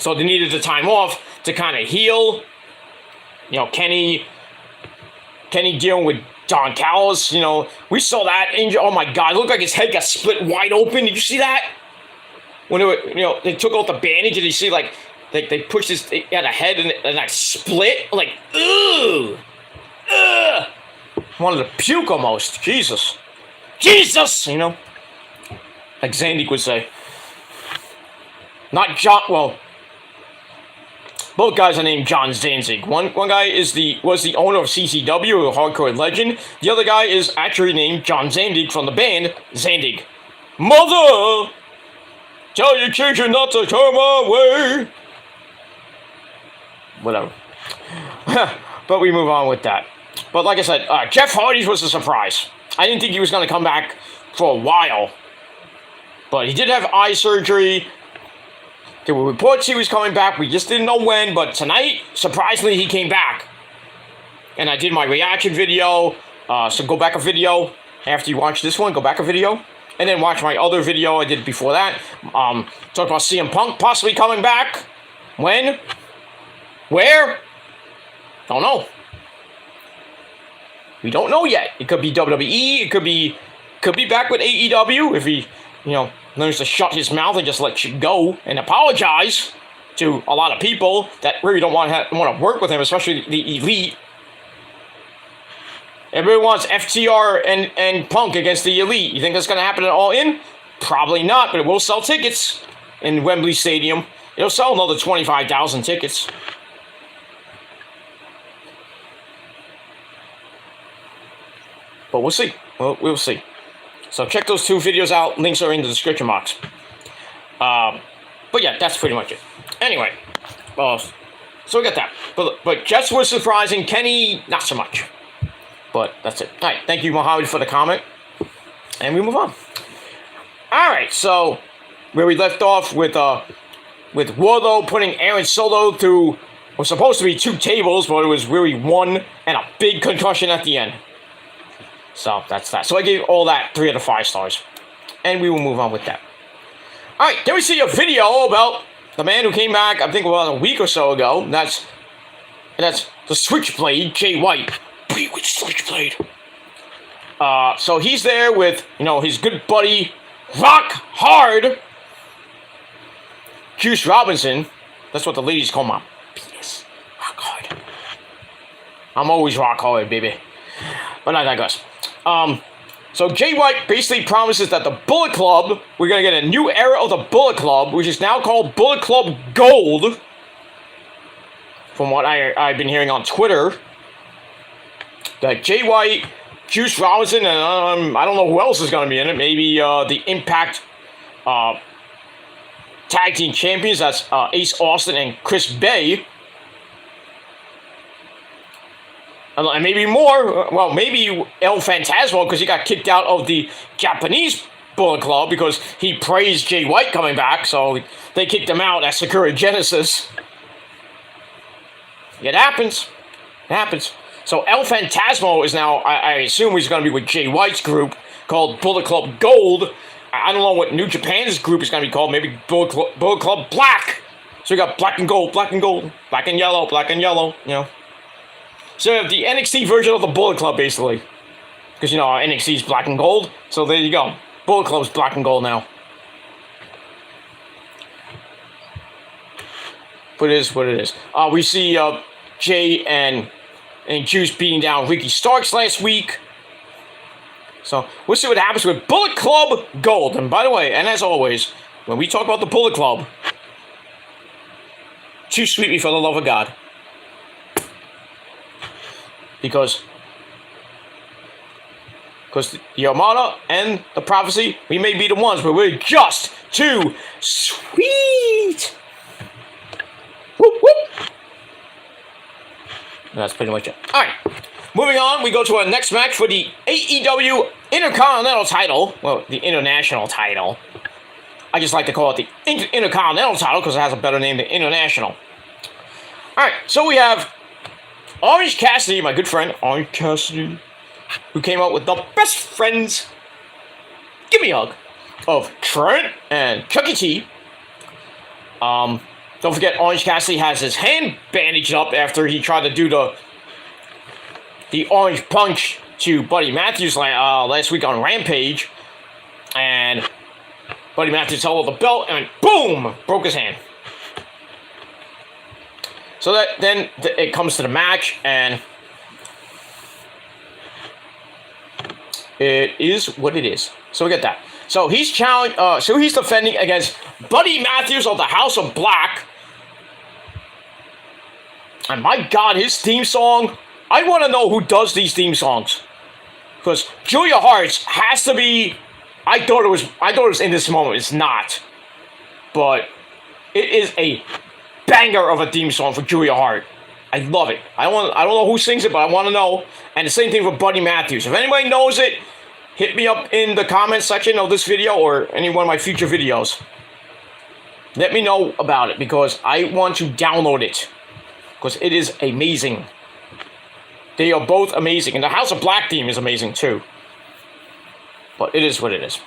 A: So they needed the time off to kind of heal. Kenny dealing with Don Callis, we saw that injury. Oh my God, it looked like his head got split wide open. Did you see that? When they took out the bandage and you see they pushed his at a head and that split. Like, ugh. Wanted to puke almost. Jesus. Like Zandig would say. Not John. Well, both guys are named John Zandig. One guy was the owner of CCW, a hardcore legend. The other guy is actually named John Zandig from the band Zandig. Mother, tell your children not to come our way. Whatever. But we move on with that. But like I said, Jeff Hardy's was a surprise. I didn't think he was going to come back for a while. But he did have eye surgery. There were reports he was coming back. We just didn't know when. But tonight, surprisingly, he came back. And I did my reaction video. So go back a video. After you watch this one, go back a video. And then watch my other video I did before that. Talk about CM Punk possibly coming back. When? Where? Don't know. We don't know yet. It could be WWE. It could be back with AEW if he, learns to shut his mouth and just let you go and apologize to a lot of people that really don't want to work with him, especially the elite. Everybody wants FTR and Punk against the elite. You think that's going to happen at All In? Probably not, but it will sell tickets in Wembley Stadium. It'll sell another 25,000 tickets. But we'll see. We'll see. So check those 2 videos out. Links are in the description box. But yeah, that's pretty much it. Anyway, so we got that. But Jets was surprising. Kenny, not so much. But that's it. All right, thank you, Mohammed, for the comment. And we move on. All right, so where we left off with Wardlow putting Aaron Solo through what was supposed to be 2 tables, but it was really 1 and a big concussion at the end. So that's that. So I gave all that 3 out of 5 stars. And we will move on with that. Alright, then we see a video about the man who came back, I think about a week or so ago. And that's the Switchblade, Jay White. Be with Switchblade. So he's there with, his good buddy, Rock Hard. Juice Robinson. That's what the ladies call my penis. Rock Hard. I'm always Rock Hard, baby. But I digress. So Jay White basically promises that the Bullet Club, we're going to get a new era of the Bullet Club, which is now called Bullet Club Gold. From what I've been hearing on Twitter. That Jay White, Juice Robinson, and I don't know who else is going to be in it. Maybe the Impact Tag Team Champions. That's Ace Austin and Chris Bay. And maybe more. Well, maybe El Phantasmo, because he got kicked out of the Japanese Bullet Club because he praised Jay White coming back, so they kicked him out at Sakura Genesis. It happens. It happens. So El Phantasmo is now, I assume he's going to be with Jay White's group called Bullet Club Gold. I don't know what New Japan's group is going to be called. Maybe Bullet Club Black. So we got black and gold, black and gold, black and yellow, you know. So we have the NXT version of the Bullet Club, basically. Because, you know, NXT is black and gold. So there you go. Bullet Club's black and gold now. But it is what it is. We see Jay and Juice beating down Ricky Starks last week. So we'll see what happens with Bullet Club Gold. And by the way, and as always, when we talk about the Bullet Club, too sweet me for the love of God. Because the Armada and the Prophecy, we may be the ones, but we're just too sweet. Whoop, whoop. That's pretty much it. All right. Moving on, we go to our next match for the AEW Intercontinental title. Well, the International title. I just like to call it the Intercontinental title because it has a better name than International. Alright, so we have Orange Cassidy, my good friend, Orange Cassidy, who came out with the best friends, give me a hug, of Trent and Chucky T. Don't forget, Orange Cassidy has his hand bandaged up after he tried to do the Orange Punch to Buddy Matthews last week on Rampage. And Buddy Matthews held the belt and boom! Broke his hand. So then it comes to the match, and it is what it is. So we get that. So he's defending against Buddy Matthews of the House of Black. And my God, his theme song, I want to know who does these theme songs. Because Julia Hart's has to be, I thought it was in this moment. It's not. But it is a banger of a theme song for Julia Hart. I love it. I don't know who sings it, but I want to know. And the same thing for Buddy Matthews. If anybody knows it, hit me up in the comments section of this video or any one of my future videos. Let me know about it because I want to download it. Because it is amazing. They are both amazing. And the House of Black theme is amazing too. But it is what it is.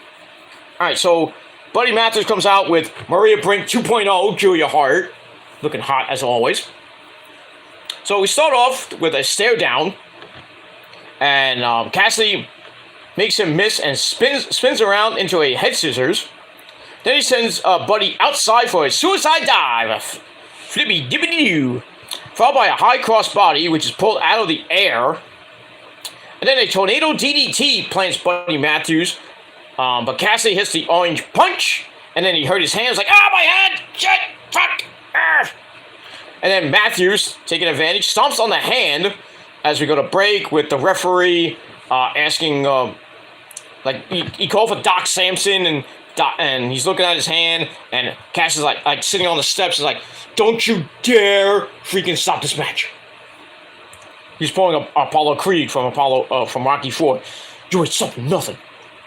A: Alright, so Buddy Matthews comes out with Maria Brink 2.0, Julia Hart. Looking hot as always. So we start off with a stare down. And Cassidy makes him miss and spins around into a head scissors. Then he sends Buddy outside for a suicide dive. Flippy dippity doo. Followed by a high cross body, which is pulled out of the air. And then a tornado DDT plants Buddy Matthews. But Cassidy hits the orange punch. And then he hurt his hands like, my hand! Shit! Fuck! Arr! And then Matthews, taking advantage, stomps on the hand as we go to break with the referee asking, he called for Doc Samson and he's looking at his hand and Cass is like sitting on the steps is like, don't you dare freaking stop this match. He's pulling up Apollo Creed from Rocky IV. You ain't stopping nothing.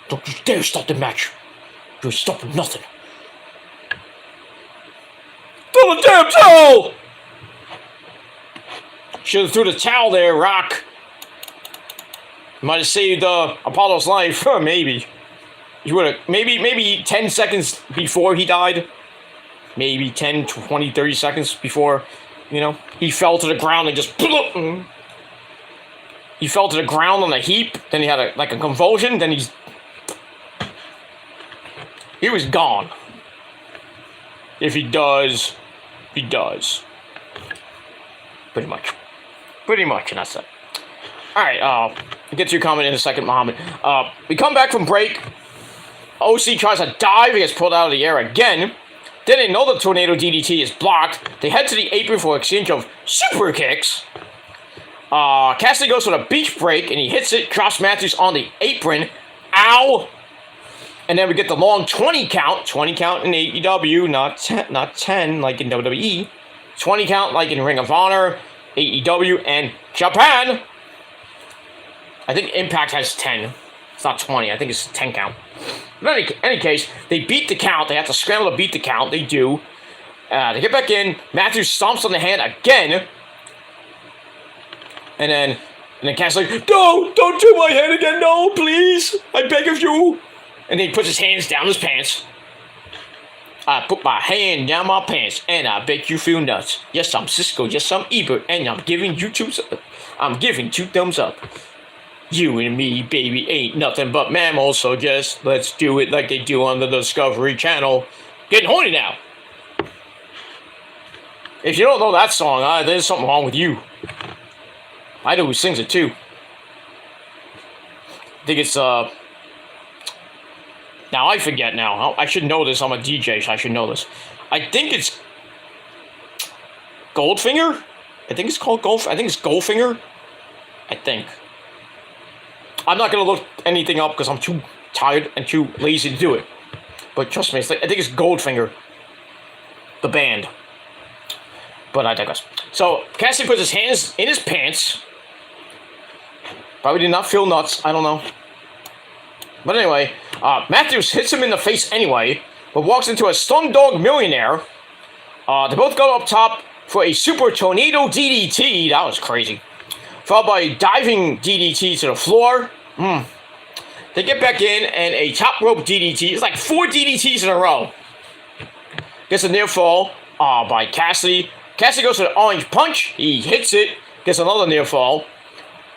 A: Don't you dare stop the match. You ain't stopping nothing. Throw the damn towel! Should have threw the towel there, Rock. Might have saved Apollo's life. Maybe. He would have. Maybe 10 seconds before he died. Maybe 10, 20, 30 seconds before, he fell to the ground and just... He fell to the ground on a heap. Then he had a convulsion. Then he was gone. If he does, he does. Pretty much, and that's it. Alright, I'll get to your comment in a second, Muhammad. We come back from break. OC tries to dive. He gets pulled out of the air again. Then they know the tornado DDT is blocked. They head to the apron for exchange of super kicks. Cassidy goes for the beach break, and he hits it. Drops Matthews on the apron. Ow! And then we get the long 20 count. 20 count in AEW, not 10 like in WWE. 20 count like in Ring of Honor, AEW, and Japan. I think Impact has 10. It's not 20. I think it's 10 count. But in any case, they beat the count. They have to scramble to beat the count. They do. They get back in. Matthews stomps on the hand again. And then Cassidy's like, no, don't do my hand again. No, please. I beg of you. And then he puts his hands down his pants. I put my hand down my pants and I bet you feel nuts. Yes, I'm Cisco. Yes, I'm Ebert, and I'm giving you two thumbs up. You and me, baby, ain't nothing but mammals, so just let's do it like they do on the Discovery Channel. Getting horny now. If you don't know that song, there's something wrong with you. I know who sings it too. I think it's now I forget now. I should know this. I'm a DJ, so I should know this. I think it's Goldfinger. I think it's called I think it's Goldfinger. I think. I'm not gonna look anything up because I'm too tired and too lazy to do it. But trust me, I think it's Goldfinger, the band. But I digress. So Cassidy puts his hands in his pants. Probably did not feel nuts. I don't know. But anyway, Matthews hits him in the face anyway, but walks into a Slumdog Millionaire. They both go up top for a Super Tornado DDT. That was crazy. Followed by a diving DDT to the floor. They get back in and a top rope DDT. It's like 4 DDTs in a row. Gets a near fall by Cassidy. Cassidy goes to the orange punch. He hits it. Gets another near fall.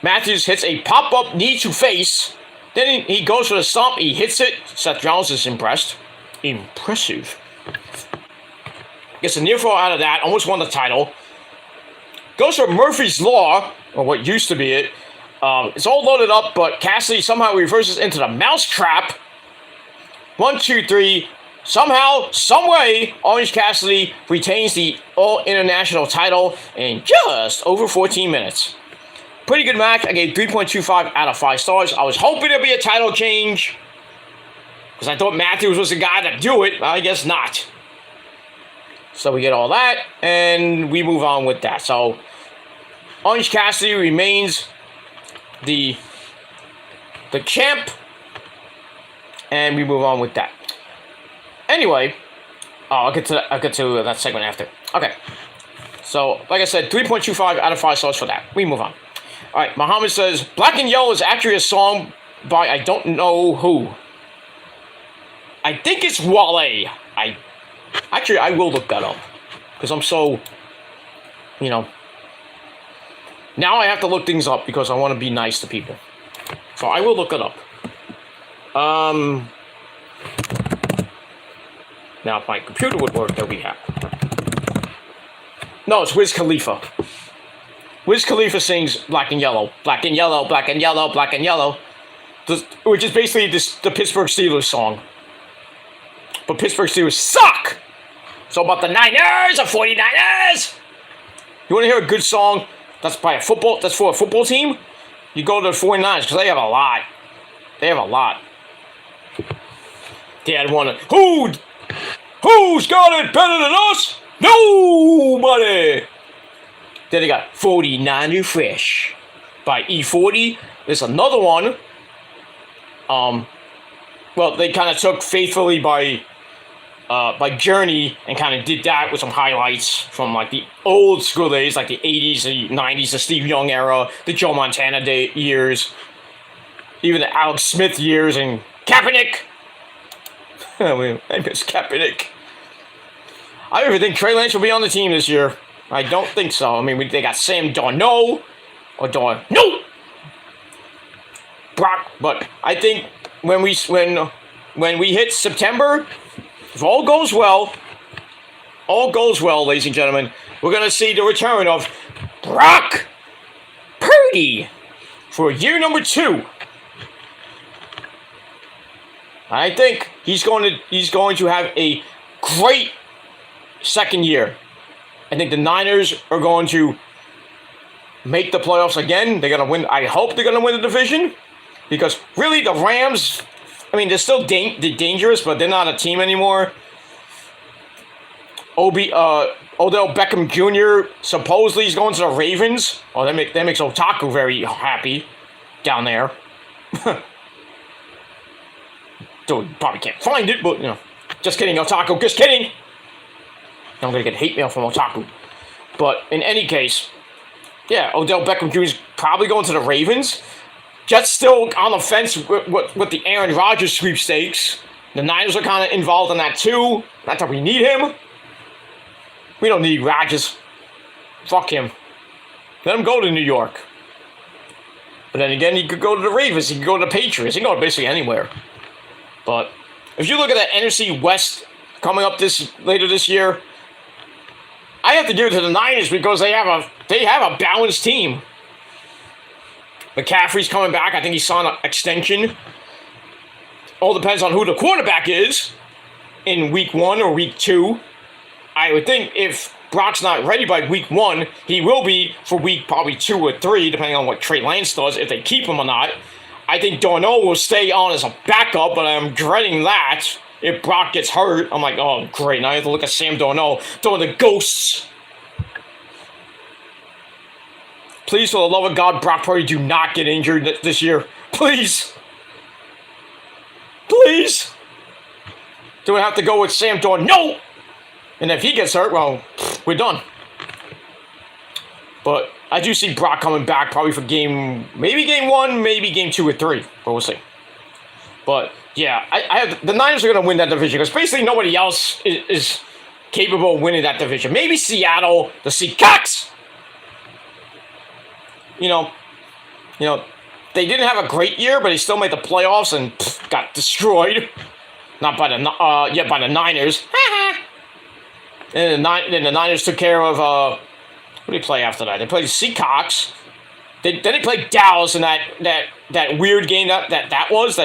A: Matthews hits a pop-up knee to face. Then he goes for the stomp. He hits it. Seth Rollins is impressed. Impressive. Gets a near fall out of that. Almost won the title. Goes for Murphy's Law, or what used to be it. It's all loaded up, but Cassidy somehow reverses into the mousetrap. 1, 2, 3. Somehow, someway, Orange Cassidy retains the All-International title in just over 14 minutes. Pretty good match. I gave 3.25 out of 5 stars. I was hoping there'd be a title change, because I thought Matthews was the guy to do it. I guess not. So we get all that, and we move on with that. So, Orange Cassidy remains the champ, and we move on with that. Anyway, I'll get to that segment after. Okay. So, like I said, 3.25 out of 5 stars for that. We move on. All right, Muhammad says, Black and Yellow is actually a song by I don't know who. I think it's Wale. I will look that up. Because I'm so, now I have to look things up because I want to be nice to people. So I will look it up. Now if my computer would work, that we have. No, it's Wiz Khalifa. Wiz Khalifa sings Black and Yellow. Black and Yellow, Black and Yellow, Black and Yellow. Which is basically the Pittsburgh Steelers song. But Pittsburgh Steelers suck! So about the Niners or 49ers? You want to hear a good song that's for a football team? You go to the 49ers because they have a lot. They have a lot. Dad wanted, who's got it better than us? Nobody! Then they got 49er Fresh by E40. There's another one. Well, they kind of took Faithfully by Journey and kind of did that with some highlights from like the old school days, like the 80s, the 90s, the Steve Young era, the Joe Montana years, even the Alex Smith years, and Kaepernick. I miss Kaepernick. I don't even think Trey Lance will be on the team this year. I don't think so. I mean, they got Sam Darnold or Brock, but I think when we hit September, if all goes well, ladies and gentlemen, we're going to see the return of Brock Purdy for year number 2. I think he's going to have a great second year. I think the Niners are going to make the playoffs again. They're going to win. I hope they're going to win the division, because really the Rams, I mean, they're still dangerous, but they're not a team anymore. Odell Beckham Jr. supposedly is going to the Ravens. Oh, that makes Otaku very happy down there. So probably can't find it, but just kidding, Otaku, just kidding. I'm gonna get hate mail from Otaku. But in any case, yeah, Odell Beckham Jr. is probably going to the Ravens. Jets still on the fence with the Aaron Rodgers sweepstakes. The Niners are kind of involved in that too. Not that we need him. We don't need Rodgers. Fuck him. Let him go to New York. But then again, he could go to the Ravens. He could go to the Patriots. He can go basically anywhere. But if you look at that NFC West coming up later this year, I have to give it to the Niners because they have a balanced team. McCaffrey's coming back. I think he signed an extension. All depends on who the quarterback is in week 1 or week 2. I would think if Brock's not ready by week 1, he will be for week probably 2 or 3, depending on what Trey Lance does, if they keep him or not. I think Darnold will stay on as a backup, but I'm dreading that. If Brock gets hurt, I'm like, oh, great. Now I have to look at Sam Darnold throwing the ghosts. Please, for the love of God, Brock Purdy, do not get injured this year. Please. Please. Do we have to go with Sam Darnold? No! And if he gets hurt, well, we're done. But I do see Brock coming back probably for maybe game 1, maybe game 2 or 3. But we'll see. But, yeah, I have the Niners are going to win that division because basically nobody else is capable of winning that division. Maybe Seattle, the Seahawks. You know, they didn't have a great year, but they still made the playoffs and got destroyed. Not by by the Niners. And then the Niners took care of who did they play after that? They played the Seahawks. Then they played Dallas in that weird game that was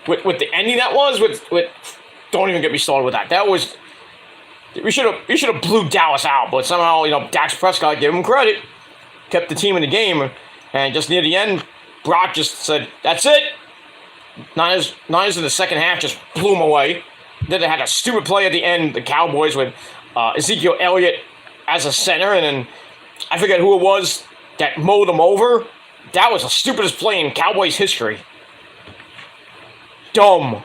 A: with the ending that was with don't even get me started with that. That was we should have blew Dallas out, but somehow Dak Prescott, give him credit, kept the team in the game, and just near the end, Brock just said, "That's it." Niners in the second half just blew them away. Then they had a stupid play at the end, the Cowboys, with Ezekiel Elliott as a center, and then I forget who it was that mowed them over. That was the stupidest play in Cowboys history. Dumb.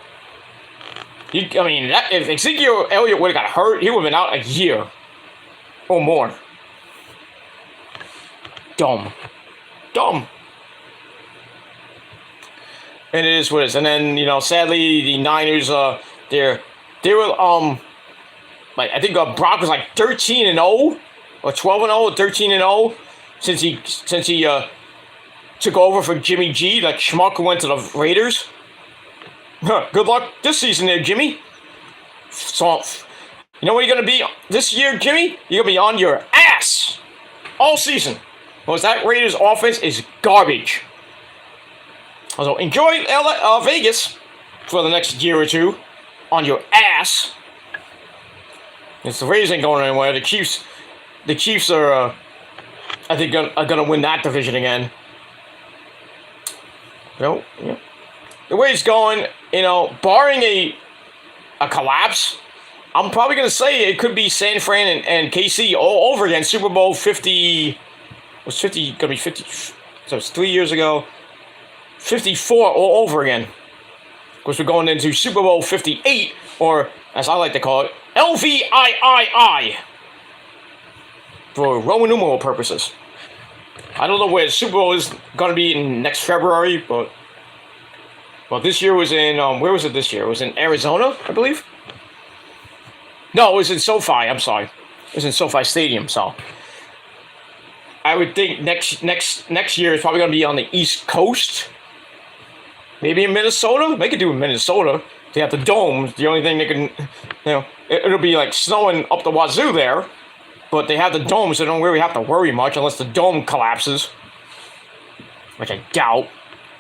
A: If Ezekiel Elliott would have got hurt, he would have been out a year or more. Dumb. And it is what it is. And then, sadly, the Niners, they were, I think Brock was like 13-0, or 12-0, 13-0, since he took over for Jimmy G, that schmuck who went to the Raiders. Good luck this season there, Jimmy. So, you know what you're going to be this year, Jimmy? You're going to be on your ass all season. Because that Raiders offense is garbage. So enjoy Vegas for the next year or two on your ass. Because the Raiders ain't going anywhere. The Chiefs are, I think, are going to win that division again. So, yeah. The way it's going, barring a collapse, I'm probably going to say it could be San Fran and KC all over again. Super Bowl 50, was 50 going to be 50, so it's 3 years ago. 54 all over again. Of course, we're going into Super Bowl 58, or as I like to call it, LVIII, for Roman numeral purposes. I don't know where the Super Bowl is going to be in next February, but this year was in, where was it this year? It was in Arizona, I believe? No, it was in SoFi, I'm sorry. It was in SoFi Stadium, so I would think next year is probably going to be on the East Coast. Maybe in Minnesota? They could do in Minnesota. They have the dome. The only thing they can, it'll be like snowing up the wazoo there. But they have the dome, so they don't really have to worry much unless the dome collapses. Which I doubt.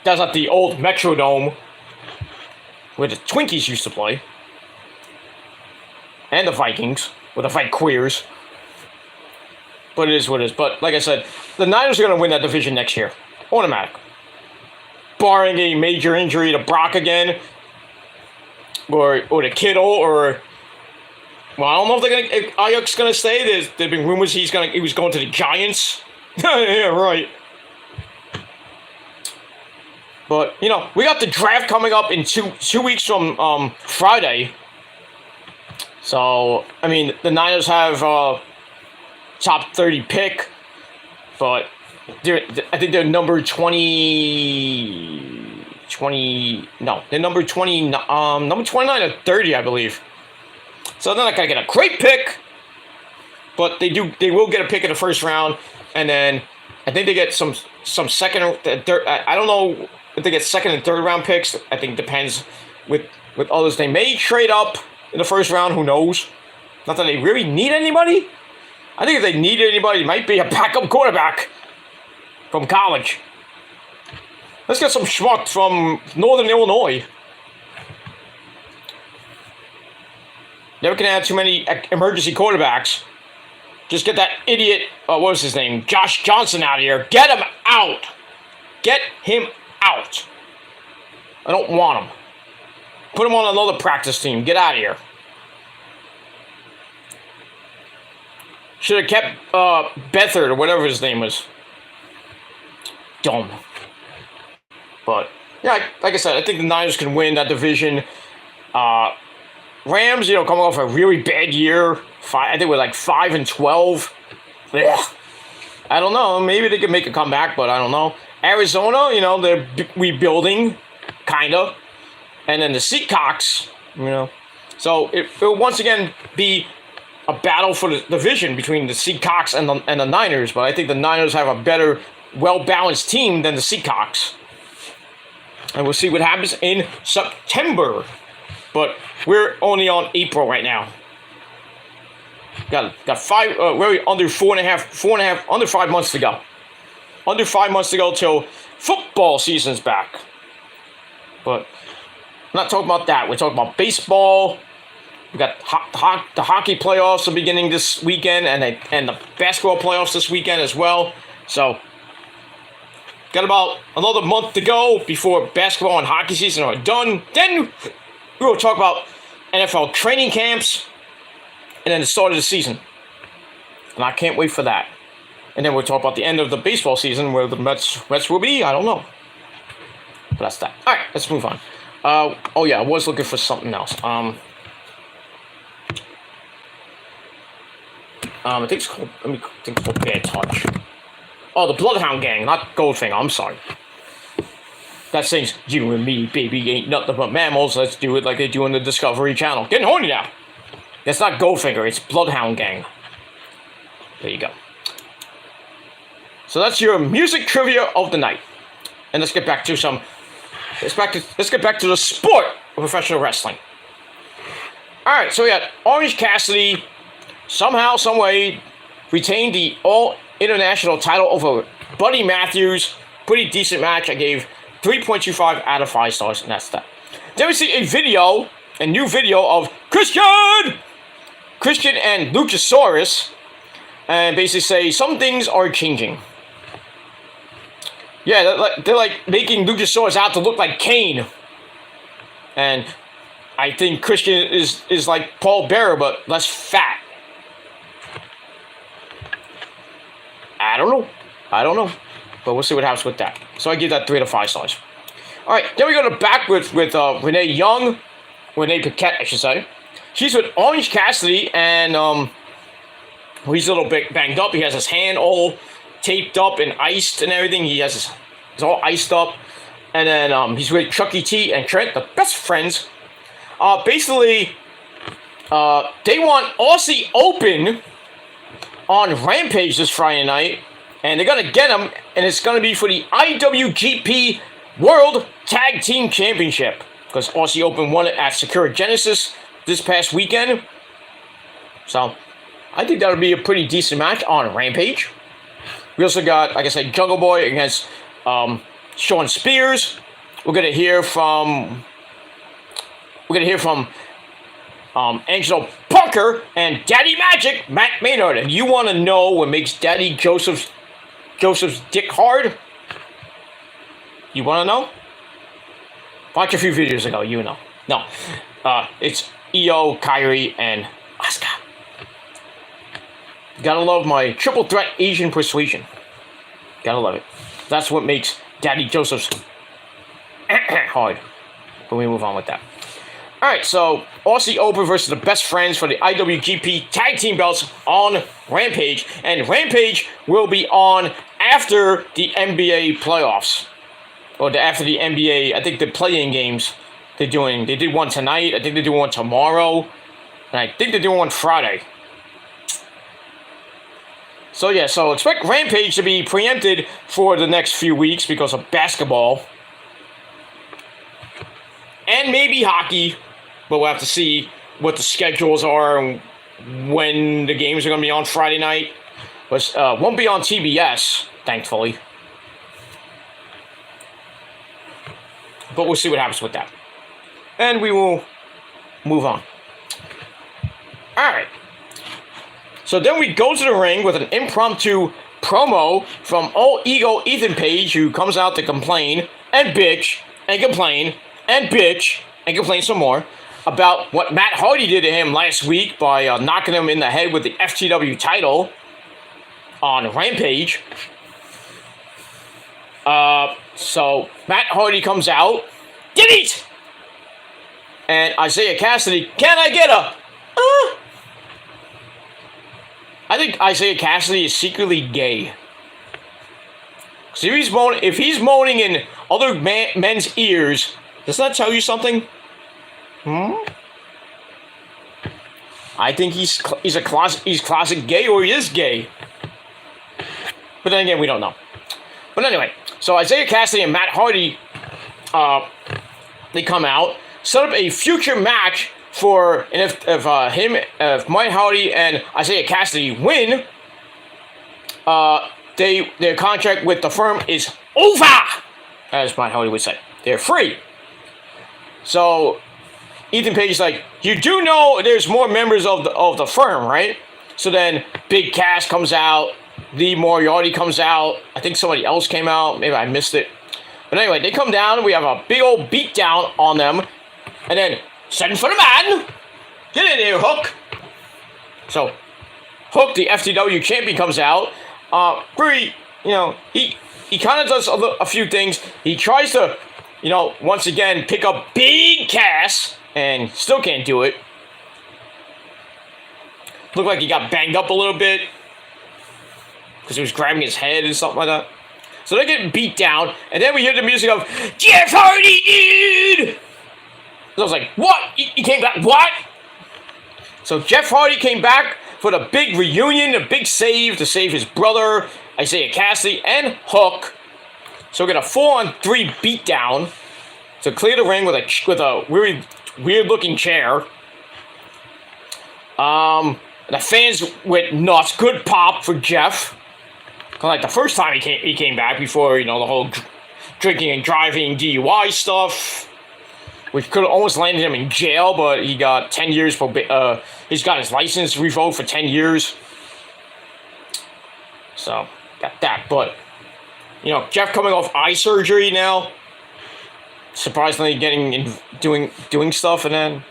A: That's not the old Metrodome where the Twinkies used to play. And the Vikings, with the Vikings. But it is what it is. But like I said, the Niners are going to win that division next year. Automatic. Barring a major injury to Brock again, or to Kittle, or I don't know if Ayuk's gonna stay. There've been rumors he was going to the Giants. Yeah, right. But we got the draft coming up in two weeks from Friday. So the Niners have top 30 pick, but I think they're number 22 20. No, they're number 20. Number 29 or 30, I believe. So they're not gonna get a great pick, but they will get a pick in the first round, and then I think they get some second or third. I don't know if they get second and third round picks. I think it depends with others. They may trade up in the first round. Who knows? Not that they really need anybody. I think if they need anybody, it might be a backup quarterback from college. Let's get some schmuck from Northern Illinois. Never can have too many emergency quarterbacks. Just get that idiot, what was his name? Josh Johnson out of here. Get him out. Get him out. I don't want him. Put him on another practice team. Get out of here. Should have kept Beathard or whatever his name was. Dumb. But, yeah, like I said, I think the Niners can win that division. Rams, coming off a really bad year. I think we're like 5-12. Ugh. I don't know. Maybe they could make a comeback, but I don't know. Arizona, they're rebuilding, kind of. And then the Seacocks, So it will once again be a battle for the division between the Seacocks and the Niners. But I think the Niners have a better, well-balanced team than the Seacocks. And we'll see what happens in September. But we're only on April right now. Got 5. We're under 4.5, under 5 months to go. Under 5 months to go till football season's back. But I'm not talking about that. We're talking about baseball. We got the hockey playoffs are beginning this weekend, and the basketball playoffs this weekend as well. So got about another month to go before basketball and hockey season are done. Then we will talk about NFL training camps and then the start of the season. And I can't wait for that. And then we'll talk about the end of the baseball season where the Mets will be. I don't know. But that's that. All right, let's move on. Oh, yeah, I was looking for something else. I think it's called, it's called Bad Touch. Oh, the Bloodhound Gang, not Goldfinger. I'm sorry. That sings, you and me, baby, ain't nothing but mammals. Let's do it like they do on the Discovery Channel. Getting horny now. It's not Goldfinger, it's Bloodhound Gang. There you go. So that's your music trivia of the night. And let's get back to let's get back to the sport of professional wrestling. Alright, so we had Orange Cassidy somehow, someway retained the all-international title over Buddy Matthews. Pretty decent match. I gave 3.25 out of 5 stars, and that's that. Then we see a new video of Christian and Luchasaurus, and basically say some things are changing. Yeah, they're like making Luchasaurus out to look like Kane, and I think Christian is like Paul Bearer but less fat. I don't know. But we'll see what happens with that. So I give that 3 to 5 stars. Alright, then we go to back with Renee Paquette, I should say. She's with Orange Cassidy, and he's a little bit banged up. He has his hand all taped up and iced and everything. He's all iced up. And then he's with Chucky T and Trent, the best friends. Basically, they want Aussie Open on Rampage this Friday night. And they're going to get him, and it's going to be for the IWGP World Tag Team Championship. Because Aussie Open won it at Sakura Genesis this past weekend. So, I think that would be a pretty decent match on Rampage. We also got, like I said, Jungle Boy against Shawn Spears. We're going to hear from Angelo Parker and Daddy Magic, Matt Maynard. If you want to know what makes Daddy Joseph's dick hard, you want to know? Watch a few videos ago, you know. No, it's Io, Kyrie, and Asuka. Gotta love my triple threat Asian persuasion. Gotta love it. That's what makes Daddy Joseph's hard. But we move on with that. Alright, so Aussie Open versus the best friends for the IWGP Tag Team belts on Rampage. And Rampage will be on after the NBA playoffs. or after the NBA, I think the play-in games they're doing. They did one tonight. I think they're doing one tomorrow. And I think they're doing one Friday. So yeah, so expect Rampage to be preempted for the next few weeks because of basketball. And maybe hockey. But we'll have to see what the schedules are and when the games are going to be on Friday night. But won't be on TBS, thankfully. But we'll see what happens with that. And we will move on. Alright. So then we go to the ring with an impromptu promo from Old Ego Ethan Page, who comes out to complain and bitch and complain and bitch and complain some more about what Matt Hardy did to him last week by knocking him in the head with the FTW title on Rampage. So Matt Hardy comes out, delete! And Isaiah Cassidy, can I get a I think Isaiah Cassidy is secretly gay. So if he's moaning in other men's ears, does that tell you something? I think he's classic gay, or he is gay. But then again, we don't know. But anyway, so Isaiah Cassidy and Matt Hardy, they come out, set up a future match for, and if Matt Hardy and Isaiah Cassidy win, their contract with the firm is over, as Matt Hardy would say. They're free. So Ethan Page is like, you do know there's more members of the firm, right? So then Big Cass comes out, Lee Moriarty comes out, I think somebody else came out, maybe I missed it. But anyway, they come down, we have a big old beatdown on them, and then send for the man! Get in here, Hook! So, Hook, the FTW champion, comes out. He kind of does a few things. He tries to, once again, pick up Big Cass, and still can't do it. Looked like he got banged up a little bit, because he was grabbing his head and something like that. So they're getting beat down, and then we hear the music of, Jeff Hardy, dude! So I was like, what? He came back, what? So Jeff Hardy came back for the big reunion, the big save to save his brother, Isaiah Cassidy, and Hook. So we get a 4-on-3 beatdown to clear the ring with a weird looking chair. The fans went nuts. Good pop for Jeff. Kind of like the first time he came back before, the whole drinking and driving DUI stuff, which could have almost landed him in jail, but he got 10 years for, he's got his license revoked for 10 years. So, got that. But, Jeff coming off eye surgery now, surprisingly doing stuff, and then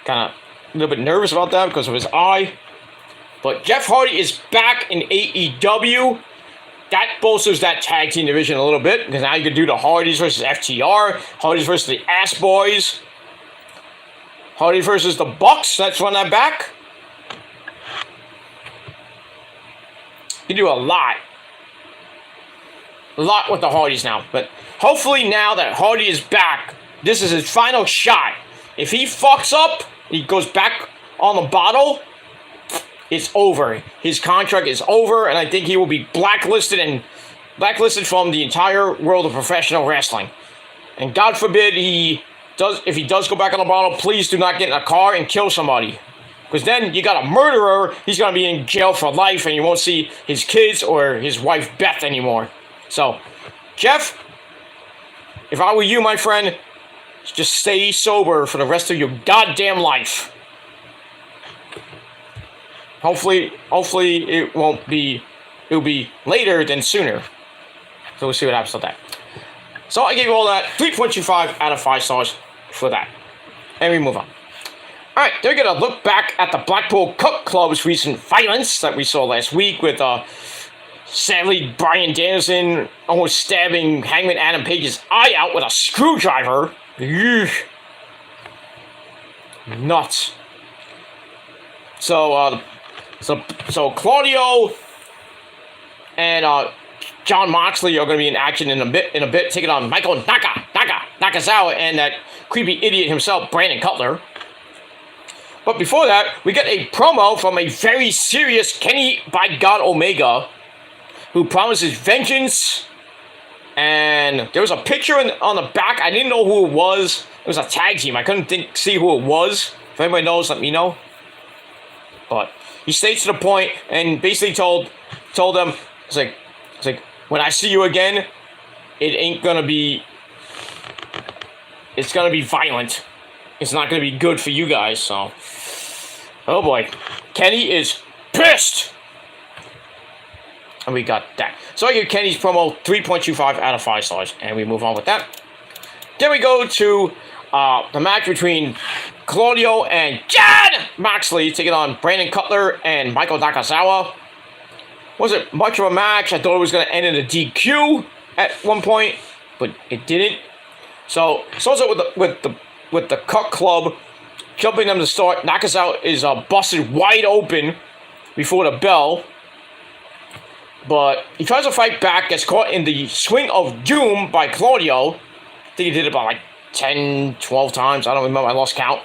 A: kind of a little bit nervous about that because of his eye. But Jeff Hardy is back in AEW. That bolsters that tag team division a little bit, because now you can do the Hardys versus FTR, Hardys versus the Ass Boys, Hardy versus the Bucks. Let's run that back. You do a lot with the Hardys now. But hopefully now that Hardy is back, this is his final shot. If he fucks up, he goes back on the bottle, it's over. His contract is over, and I think he will be blacklisted from the entire world of professional wrestling. And God forbid if he does go back on the bottle, please do not get in a car and kill somebody. Because then you got a murderer, he's going to be in jail for life, and you won't see his kids or his wife Beth anymore. So, Jeff, if I were you, my friend, just stay sober for the rest of your goddamn life. Hopefully it'll be later than sooner. So we'll see what happens with that. So I gave you all that 3.25 out of 5 stars for that. And we move on. Alright, they're going to look back at the Blackpool Cook Club's recent violence that we saw last week with, sadly, Bryan Danielson almost stabbing Hangman Adam Page's eye out with a screwdriver. Eesh. Nuts. So Claudio and John Moxley are going to be in action in a bit, taking on Michael Nakazawa and that creepy idiot himself, Brandon Cutler. But before that, we get a promo from a very serious Kenny by God Omega, who promises vengeance. And there was a picture on the back. I didn't know who it was. It was a tag team. I couldn't see who it was. If anybody knows, let me know. But he states to the point and basically told them, it's like, when I see you again, it's gonna be violent. It's not gonna be good for you guys. So, oh boy, Kenny is pissed. And we got that. So I give Kenny's promo 3.25 out of 5 stars. And we move on with that. Then we go to the match between Claudio and John Moxley taking on Brandon Cutler and Michael Nakazawa. Wasn't much of a match. I thought it was going to end in a DQ at one point, but it didn't. So with the Cut Club jumping them to start. Nakazawa is busted wide open before the bell. But he tries to fight back, gets caught in the swing of doom by Claudio. I think he did it about like 10, 12 times. I don't remember. I lost count.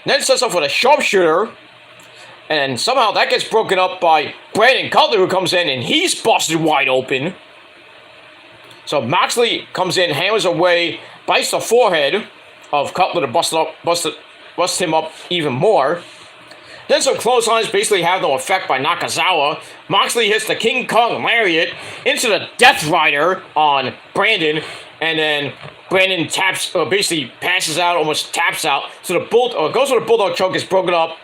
A: Then sets up with a sharpshooter. And somehow that gets broken up by Brandon Cutler, who comes in and he's busted wide open. So Moxley comes in, hammers away, bites the forehead of Cutler to bust him up even more. Then some clotheslines basically have no effect by Nakazawa. Moxley hits the King Kong Lariat into the Death Rider on Brandon. And then Brandon basically passes out, almost taps out. So goes for the Bulldog choke, gets broken up.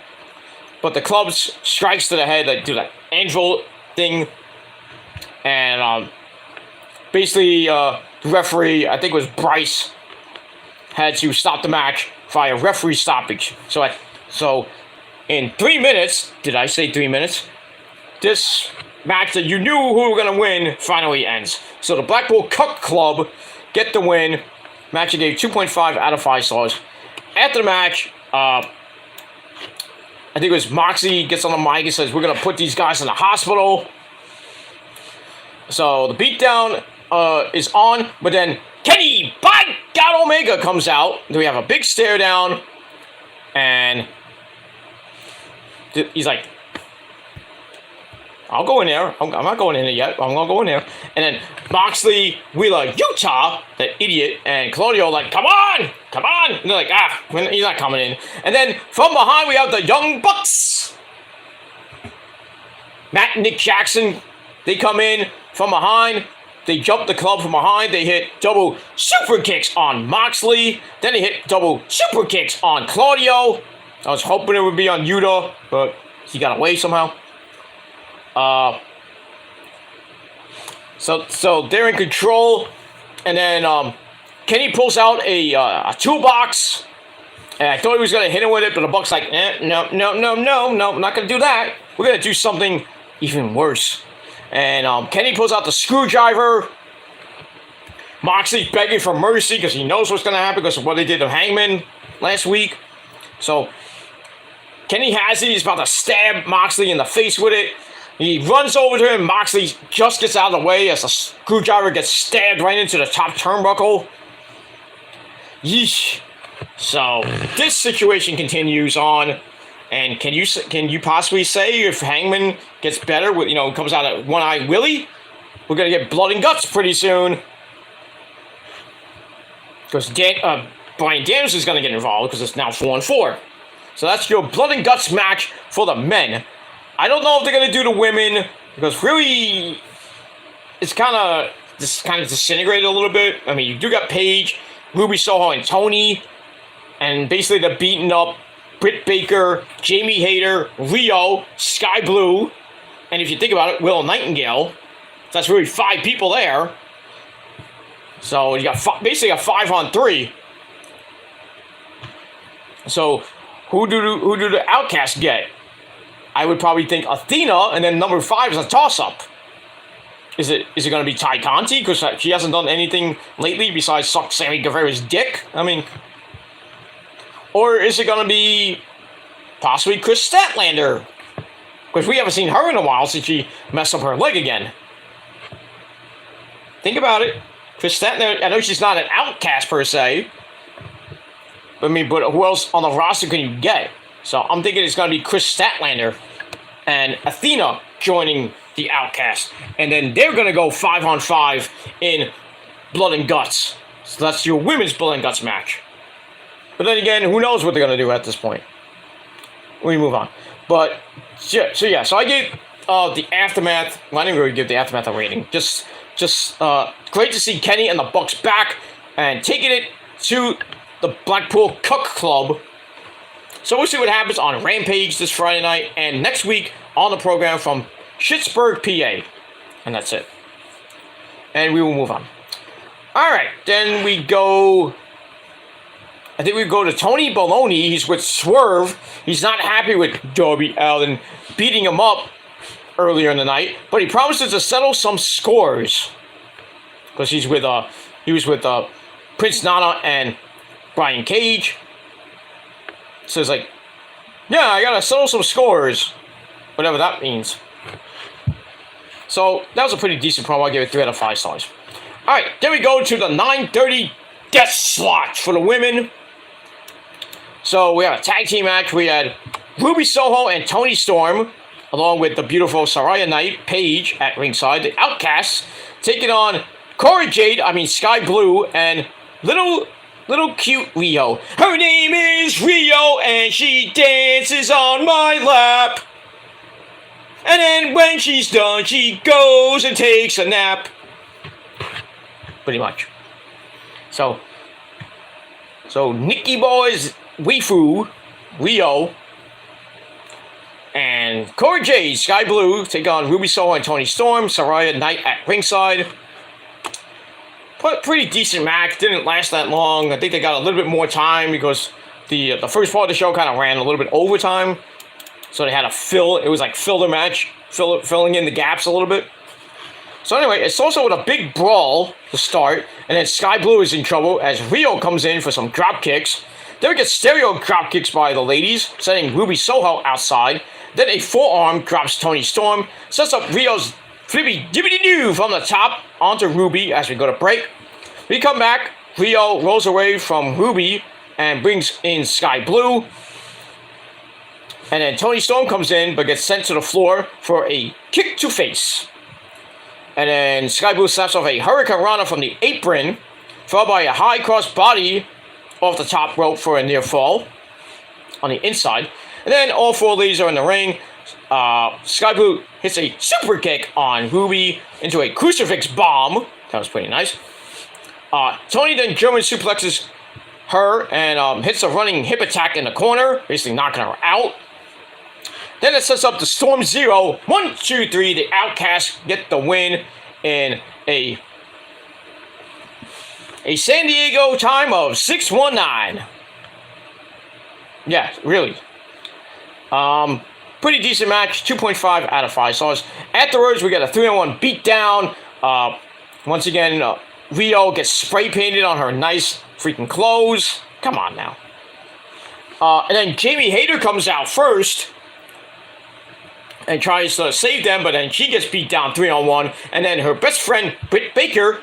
A: But the club strikes to the head, like do that anvil thing. And basically the referee, I think it was Bryce, had to stop the match via referee stoppage. So in 3 minutes, did I say 3 minutes? This match that you knew who were going to win finally ends. So the Blackpool Cut Club get the win. Match I gave 2.5 out of 5 stars. After the match, I think it was Moxley gets on the mic and says, we're going to put these guys in the hospital. So the beatdown is on, but then Kenny by God Omega comes out. Then we have a big stare down, and he's like, I'll go in there. I'm not going in there yet. I'm going to go in there. And then Moxley, Wheeler, Utah, the idiot, and Claudio like, come on. And they're like, he's not coming in. And then from behind, we have the Young Bucks. Matt and Nick Jackson, they come in from behind. They jump the club from behind. They hit double super kicks on Moxley. Then they hit double super kicks on Claudio. I was hoping it would be on Yuta, but he got away somehow. So they're in control, and then Kenny pulls out a toolbox, and I thought he was gonna hit him with it, but the Buck's like, no, I'm not gonna do that. We're gonna do something even worse. And Kenny pulls out the screwdriver. Moxley's begging for mercy because he knows what's gonna happen because of what they did to Hangman last week. So Kenny has it. He's about to stab Moxley in the face with it. He runs over to him. Moxley just gets out of the way as the screwdriver gets stabbed right into the top turnbuckle. Yeesh. So this situation continues on. And can you possibly say if Hangman gets better with comes out at One Eye Willie, we're gonna get blood and guts pretty soon. Because Bryan Danielson is gonna get involved because it's now 4-4. So that's your blood and guts match for the men. I don't know if they're gonna do the women because really, it's kind of disintegrated a little bit. I mean, you do got Paige, Ruby Soho, and Tony, and basically they're beating up Britt Baker, Jamie Hayter, Rio, Sky Blue, and if you think about it, Willow Nightingale. So that's really 5 people there. So you got basically a 5-on-3. So who do the Outcasts get? I would probably think Athena, and then number 5 is a toss-up. Is it going to be Ty Conti? Because she hasn't done anything lately besides suck Sammy Guevara's dick. I mean, or is it going to be possibly Chris Statlander? Because we haven't seen her in a while since she messed up her leg again. Think about it. Chris Statlander, I know she's not an outcast per se. But who else on the roster can you get? So I'm thinking it's going to be Chris Statlander and Athena joining the Outcast. And then they're going to go 5-on-5 in Blood and Guts. So that's your women's Blood and Guts match. But then again, who knows what they're going to do at this point. We move on. But, so I gave the Aftermath, well, I didn't really give the Aftermath a rating. Just great to see Kenny and the Bucks back and taking it to the Blackpool Cuck Club. So we'll see what happens on Rampage this Friday night and next week on the program from Schittsburg, PA. And that's it. And we will move on. Alright, then we go... I think we go to Tony Baloney. He's with Swerve. He's not happy with Darby Allin beating him up earlier in the night, but he promises to settle some scores. Because he was with Prince Nana and Brian Cage. So it's like, yeah, I gotta settle some scores. Whatever that means. So, that was a pretty decent promo. I gave it 3 out of 5 stars. Alright, then we go to the 9:30 death slot for the women. So, we had a tag team match. We had Ruby Soho and Toni Storm, along with the beautiful Saraya Knight, Paige at ringside. The Outcasts taking on Sky Blue, and little cute Rio. Her name is Rio, and she dances on my lap. And then when she's done, she goes and takes a nap. Pretty much. So Nikki Boy's Wifu, Rio, and Cora Jade, Sky Blue, take on Ruby Soho and Toni Storm, Saraya Knight at ringside. But pretty decent match. Didn't last that long. I think they got a little bit more time because the first part of the show kind of ran a little bit over time. So they had to fill. It was like filler match, filling in the gaps a little bit. So anyway, it's also with a big brawl to start, and then Sky Blue is in trouble as Rio comes in for some drop kicks. Then we get stereo drop kicks by the ladies, sending Ruby Soho outside. Then a forearm drops Toni Storm, sets up Rio's flippy dippity doo from the top onto Ruby as we go to break. We come back, Rio rolls away from Ruby and brings in Sky Blue. And then Toni Storm comes in but gets sent to the floor for a kick to face. And then Sky Blue slaps off a Hurricane Rana from the apron, followed by a high cross body off the top rope for a near fall on the inside. And then all 4 ladies are in the ring. Sky Blue hits a super kick on Ruby into a crucifix bomb. That was pretty nice. Toni then German suplexes her and hits a running hip attack in the corner, basically knocking her out. Then it sets up the Storm Zero. 1, 2, 3. The Outcasts get the win in a San Diego time of 6:19. Yeah, really. Pretty decent match. 2.5 out of 5 stars. Afterwards, we got a 3-on-1 beatdown. Once again, Rio gets spray painted on her nice freaking clothes. Come on now. And then Jamie Hayter comes out first and tries to save them, but then she gets beat down 3-on-1. And then her best friend, Britt Baker,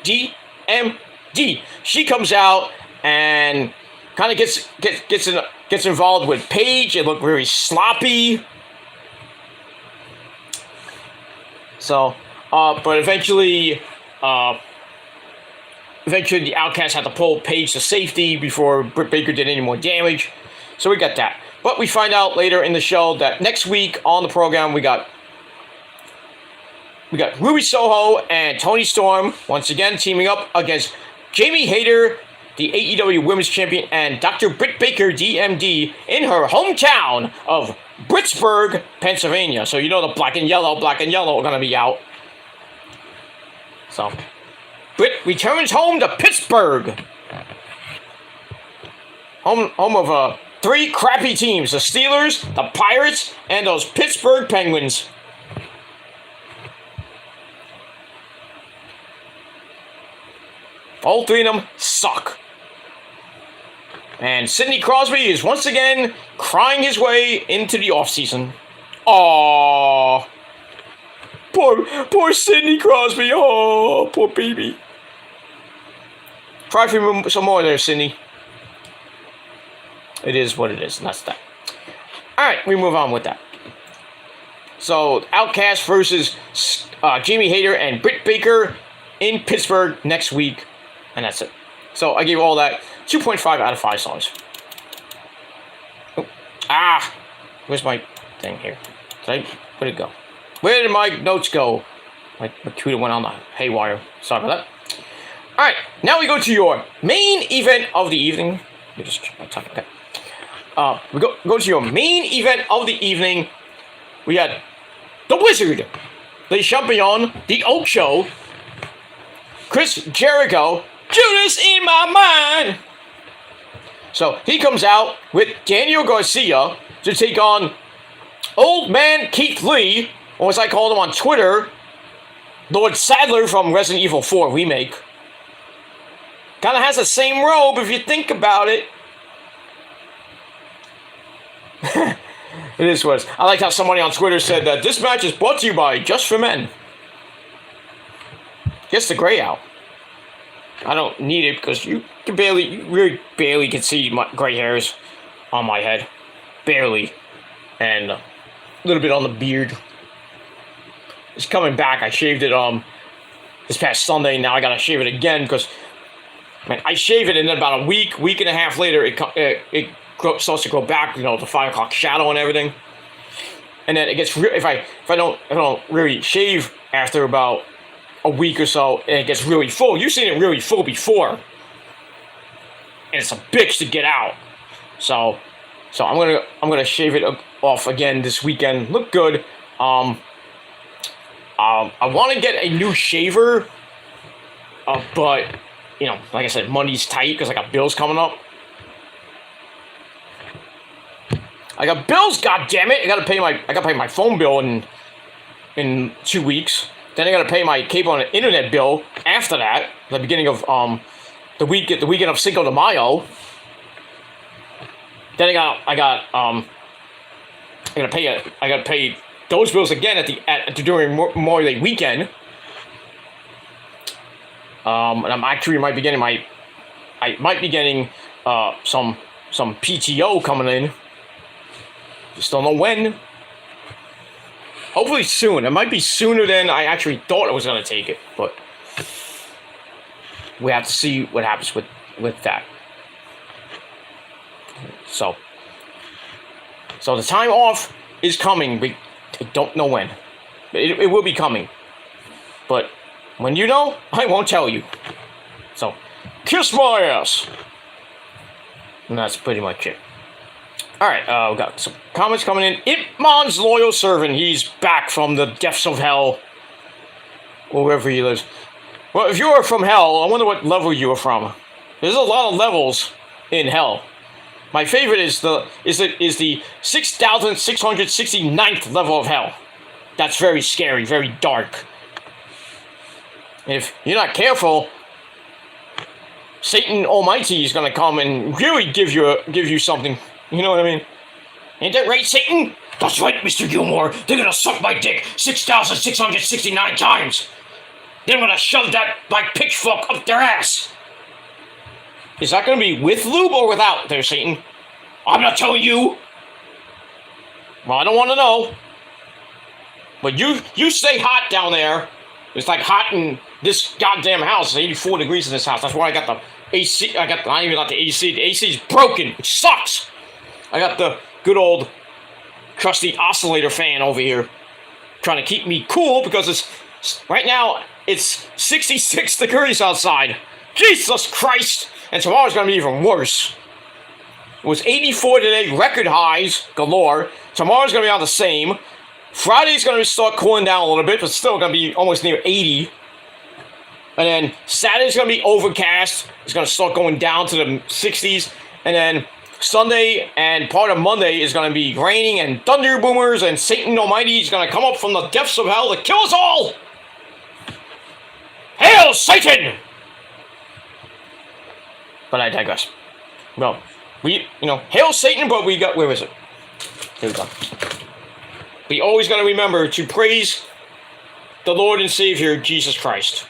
A: DMD, she comes out and kind of gets involved with Paige. It looked very sloppy. So, but eventually the Outcasts had to pull Paige to safety before Britt Baker did any more damage. So we got that. But we find out later in the show that next week on the program we got Ruby Soho and Toni Storm once again teaming up against Jamie Hayter, the AEW Women's Champion, and Dr. Britt Baker, DMD, in her hometown of Pittsburgh, Pennsylvania. So you know the black and yellow are going to be out. So Britt returns home to Pittsburgh. Home of 3 crappy teams, the Steelers, the Pirates, and those Pittsburgh Penguins. All 3 of them suck. And Sidney Crosby is once again crying his way into the offseason. Aww. Poor Sidney Crosby. Oh, poor baby. Try for some more there, Sidney. It is what it is, and that's that. Alright, we move on with that. So, Outcast versus Jamie Hayter and Britt Baker in Pittsburgh next week. And that's it. So, I gave all that 2.5 out of 5 stars. Oh, where's my thing here? Where'd it go? Where did my notes go? My computer went on the haywire. Sorry about that. Alright, now we go to your main event of the evening. Let me just check my time, okay. We go to your main event of the evening. We got the Wizard, the Champion, the Ocho, Chris Jericho, Judas in my mind. So he comes out with Daniel Garcia to take on Old Man Keith Lee, or as I called him on Twitter, Lord Sadler from Resident Evil 4 Remake. Kind of has the same robe if you think about it. It is what it is. I like how somebody on Twitter said that this match is brought to you by Just for Men. Gets the gray out. I don't need it because you really barely can see my gray hairs on my head. Barely. And a little bit on the beard. It's coming back. I shaved it this past Sunday. Now I gotta shave it again because I shave it and then about a week and a half later it starts to grow back, you know, the 5 o'clock shadow and everything. And then it gets if I don't really shave after about a week or so, and it gets really full. You've seen it really full before, and it's a bitch to get out. So I'm gonna shave it off again this weekend. Look good. I want to get a new shaver, but you know, like I said, money's tight because I got bills coming up. I got bills, goddammit! I gotta pay my phone bill in 2 weeks. Then I gotta pay my cable and internet bill after that. The beginning of the weekend of Cinco de Mayo. Then I gotta pay those bills again during Memorial Day weekend. And I might be getting some PTO coming in. Just don't know when. Hopefully soon. It might be sooner than I actually thought I was going to take it. But we have to see what happens with that. So the time off is coming. I don't know when. It will be coming. But when you know, I won't tell you. So, kiss my ass. And that's pretty much it. Alright, we got some comments coming in. Ipman's loyal servant. He's back from the depths of hell. Or wherever he lives. Well, if you are from hell, I wonder what level you are from. There's a lot of levels in hell. My favorite is the 6,669th level of hell. That's very scary, very dark. If you're not careful, Satan Almighty is gonna come and really give you something. You know what I mean? Ain't that right, Satan? That's right, Mr. Gilmore. They're gonna suck my dick 6,669 times. Then I'm gonna shove that pitchfork up their ass. Is that gonna be with lube or without there, Satan? I'm not telling you. Well, I don't want to know. But you stay hot down there. It's like hot in this goddamn house. It's 84 degrees in this house. That's why I got the AC. I don't even got the AC. The AC's broken. It sucks. I got the good old trusty oscillator fan over here trying to keep me cool because right now it's 66 degrees outside. Jesus Christ. And tomorrow's going to be even worse. It was 84 today, record highs galore. Tomorrow's going to be on the same. Friday's going to start cooling down a little bit, but still going to be almost near 80. And then Saturday's going to be overcast. It's going to start going down to the 60s. And then Sunday and part of Monday is going to be raining and thunder boomers, and Satan Almighty is going to come up from the depths of hell to kill us all. Hail Satan! But I digress. Well, hail Satan, but we got, where is it? Here we go. We always got to remember to praise the Lord and Savior, Jesus Christ.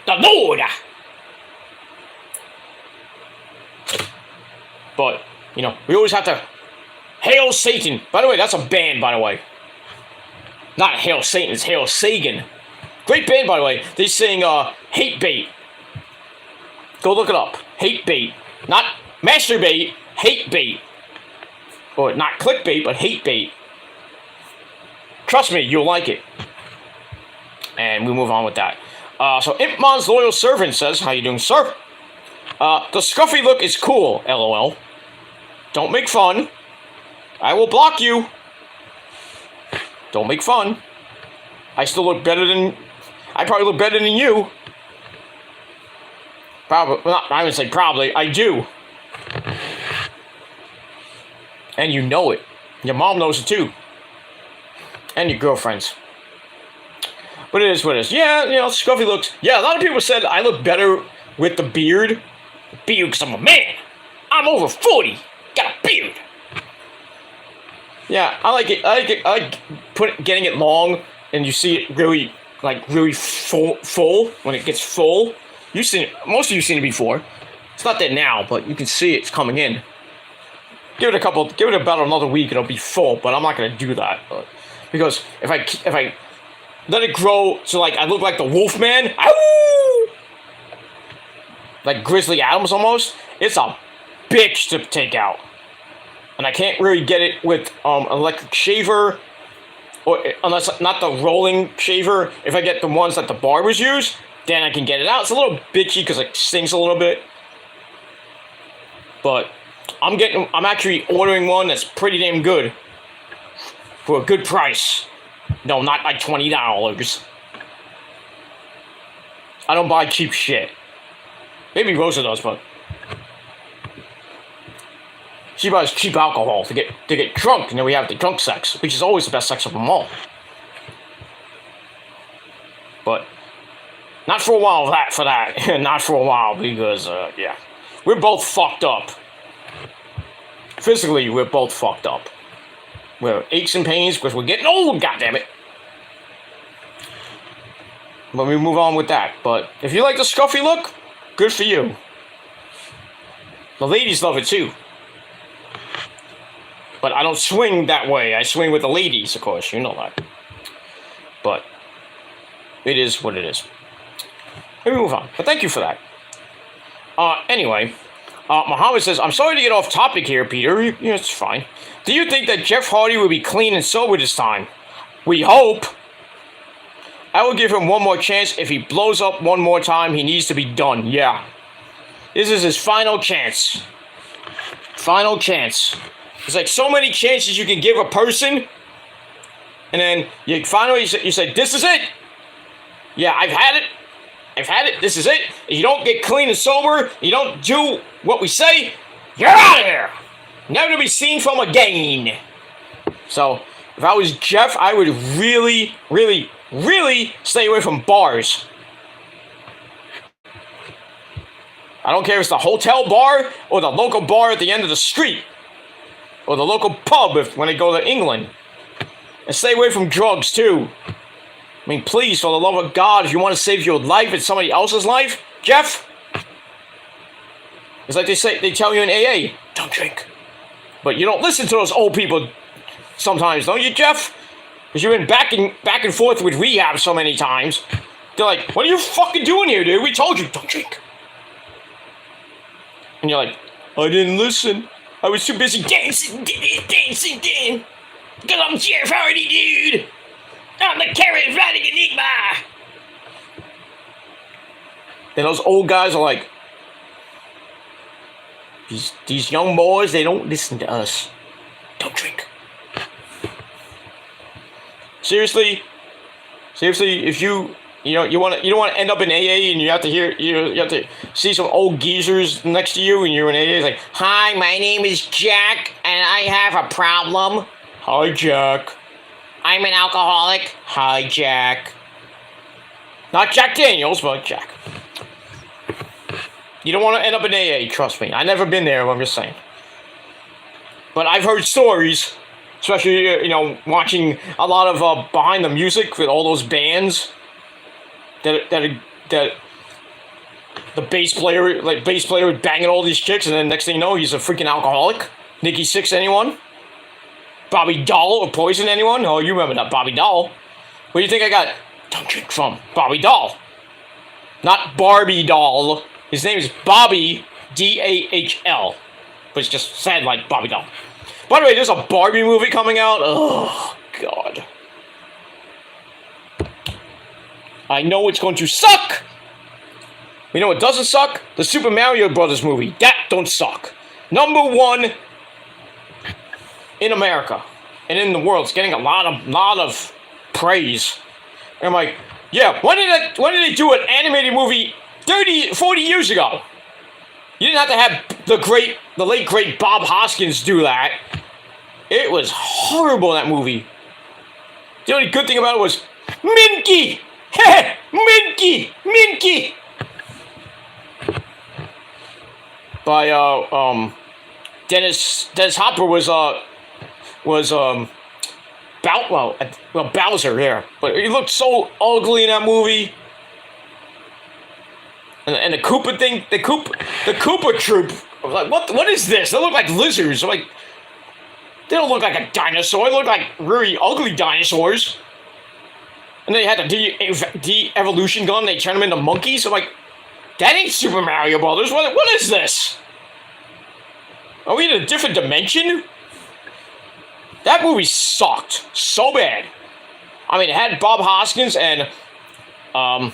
A: The Lord! But, you know, we always have to hail Satan. By the way, that's a band, by the way. Not Hail Satan, it's Hail Sagan. Great band, by the way. They sing Hate Bait. Go look it up. Hate Bait. Not masturbate, hate bait. Or not clickbait, but hate bait. Trust me, you'll like it. And we move on with that. So Impmon's Loyal Servant says, how you doing, sir? The scruffy look is cool, LOL. Don't make fun. I will block you. Don't make fun. I still look better than... I probably look better than you. Probably, well, I would say probably. I do. And you know it. Your mom knows it too. And your girlfriends. But it is what it is. Yeah, you know, scruffy looks. Yeah, a lot of people said I look better with the beard. Beard, because I'm a man. I'm over 40. Got a beard. Yeah, I like it. I like getting it long, and you see it really, like, really full when it gets full. You've seen it. Most of you've seen it before. It's not there now, but you can see it's coming in. Give it about another week, it'll be full. But I'm not gonna do that because if I let it grow so like I look like the Wolfman, ow! Like Grizzly Adams almost. It's a bitch to take out. And I can't really get it with an electric shaver, or unless not the rolling shaver. If I get the ones that the barbers use, then I can get it out. It's a little bitchy because it stings a little bit. But I'm actually ordering one that's pretty damn good for a good price. No, not like $20. I don't buy cheap shit. Maybe Rosa does, but she buys cheap alcohol to get drunk, and then we have the drunk sex, which is always the best sex of them all. But not for a while. Not for a while because yeah, we're both fucked up. Physically, we're both fucked up. We're aches and pains because we're getting old. Goddammit. But we move on with that. But if you like the scruffy look, good for you. The ladies love it too. But I don't swing that way. I swing with the ladies, of course. You know that. But it is what it is. Let me move on. But thank you for that. Anyway, Muhammad says, I'm sorry to get off topic here, Peter. Yeah, it's fine. Do you think that Jeff Hardy will be clean and sober this time? We hope. I will give him one more chance. If he blows up one more time, he needs to be done. Yeah. This is his final chance. Final chance. There's like so many chances you can give a person. And then you finally you say, this is it. Yeah, I've had it. I've had it. This is it. If you don't get clean and sober, you don't do what we say, you're out of here. Never to be seen from again. So, if I was Jeff, I would really, really, really stay away from bars. I don't care if it's the hotel bar or the local bar at the end of the street. Or the local pub when they go to England. And stay away from drugs too. I mean, please, for the love of God, if you want to save your life and somebody else's life, Jeff, it's like they tell you in AA, don't drink. But you don't listen to those old people sometimes, don't you, Jeff? Because you've been back and forth with rehab so many times. They're like, what are you fucking doing here, dude? We told you, don't drink. And you're like, I didn't listen. I was too busy dancing. Because I'm Jeff Hardy, dude. I'm the charismatic enigma. And those old guys are like, these young boys, they don't listen to us. Don't drink. Seriously, if you don't want to end up in AA and you have to see some old geezers next to you and you're in AA. It's like, hi, my name is Jack and I have a problem. Hi, Jack. I'm an alcoholic. Hi, Jack. Not Jack Daniels, but Jack. You don't want to end up in AA, trust me. I've never been there, I'm just saying. But I've heard stories, especially, watching a lot of Behind the Music with all those bands. that the bass player was banging all these chicks, and then next thing you know, he's a freaking alcoholic. Nikki Sixx, anyone? Bobby Doll or Poison, anyone? Oh, you remember that Bobby Doll. Where do you think I got Don't Drink from? Bobby Doll. Not Barbie Doll. His name is Bobby, D-A-H-L. But it's just said like Bobby Doll. By the way, there's a Barbie movie coming out. Oh, God. I know it's going to suck. You know what doesn't suck? The Super Mario Brothers movie. That don't suck. #1 in America and in the world. It's getting a lot of praise. And I'm like, yeah, when did they do an animated movie 40 years ago? You didn't have to have the late great Bob Hoskins do that. It was horrible, that movie. The only good thing about it was Minky! Heh! Minky! Minky! By Dennis Hopper was Bowser, yeah. But he looked so ugly in that movie. And the Koopa thing, the Koopa troop. I was like, what is this? They look like lizards. I'm like, they don't look like a dinosaur. They look like really ugly dinosaurs. And they had the de-evolution gun. They turned them into monkeys. I'm like, that ain't Super Mario Brothers. What is this? Are we in a different dimension? That movie sucked so bad. I mean, it had Bob Hoskins and John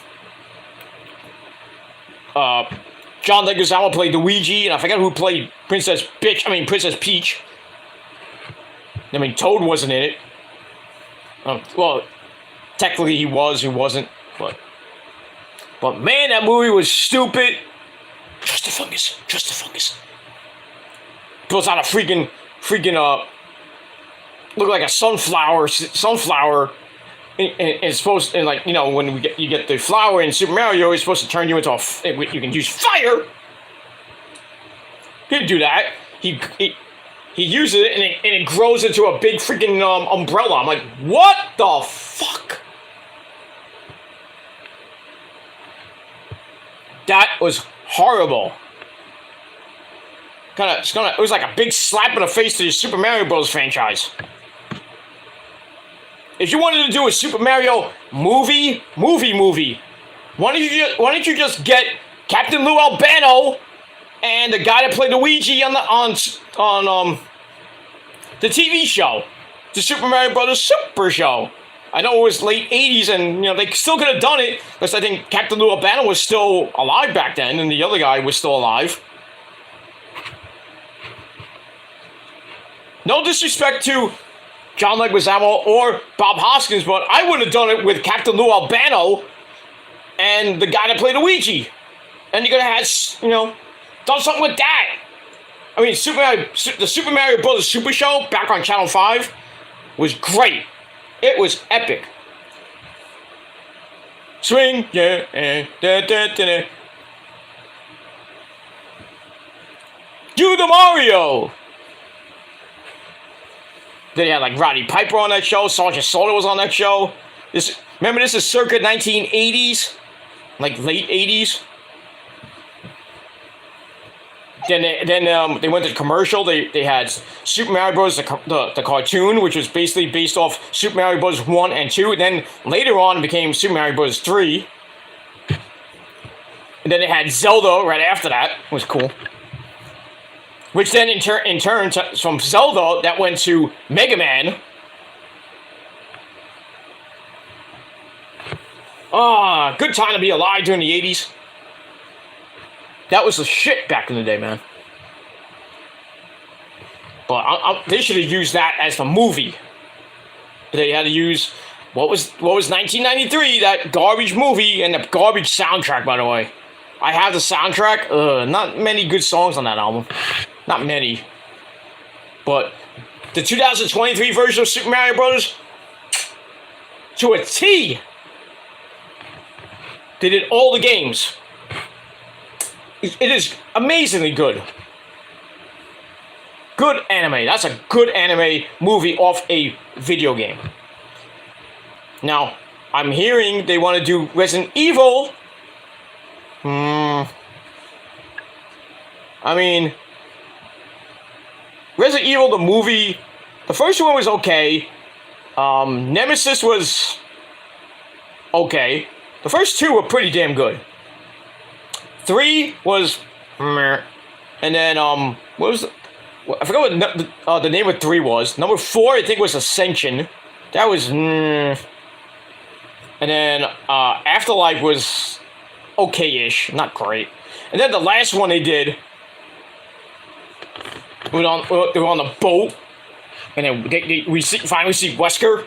A: Leguizamo played Luigi, and I forgot who played Princess Peach. I mean, Toad wasn't in it. Well, technically he was, he wasn't, but man, that movie was stupid. Trust the fungus. Pulls out a freaking, look like a sunflower, and it's supposed, and like, you know, when you get the flower in Super Mario, it's supposed to turn you into you can use fire. He didn't do that. He uses it, and it grows into a big freaking umbrella. I'm like, what the fuck? That was horrible. It was like a big slap in the face to the Super Mario Bros. Franchise. If you wanted to do a Super Mario movie, why don't you just get Captain Lou Albano and the guy that played Luigi on the TV show, the Super Mario Brothers Super Show. I know it was late 80s, and you know they still could have done it, because I think Captain Lou Albano was still alive back then, and the other guy was still alive. No disrespect to John Leguizamo or Bob Hoskins, but I would have done it with Captain Lou Albano and the guy that played Luigi. And you could have had, you know, done something with that. I mean, the Super Mario Brothers Super Show back on Channel 5 was great. It was epic. Swing, yeah, da. Do the Mario! Then you had like Roddy Piper on that show. Sergeant Slaughter was on that show. Remember, this is circa 1980s, like late 80s. Then they went to commercial. They had Super Mario Bros. The cartoon, which was basically based off Super Mario Bros. 1 and 2. And then later on became Super Mario Bros. 3. And then they had Zelda right after that. It was cool. Which then in turn from Zelda, that went to Mega Man. Good time to be alive during the 80s. That was the shit back in the day, man. But they should have used that as the movie. They had to use what was 1993, that garbage movie, and the garbage soundtrack, by the way. I have the soundtrack. Not many good songs on that album. Not many. But the 2023 version of Super Mario Bros. To a T. They did all the games. It is amazingly good. Good anime. That's a good anime movie off a video game. Now, I'm hearing they want to do Resident Evil. I mean, Resident Evil, the movie, the first one was okay. Nemesis was okay. The first two were pretty damn good. 3 was meh. And then, what was I forgot what the name of 3 was. Number 4, I think, was Ascension. That was And then, Afterlife was okay-ish, not great. And then the last one they did, they were on the boat, and then we finally see Wesker.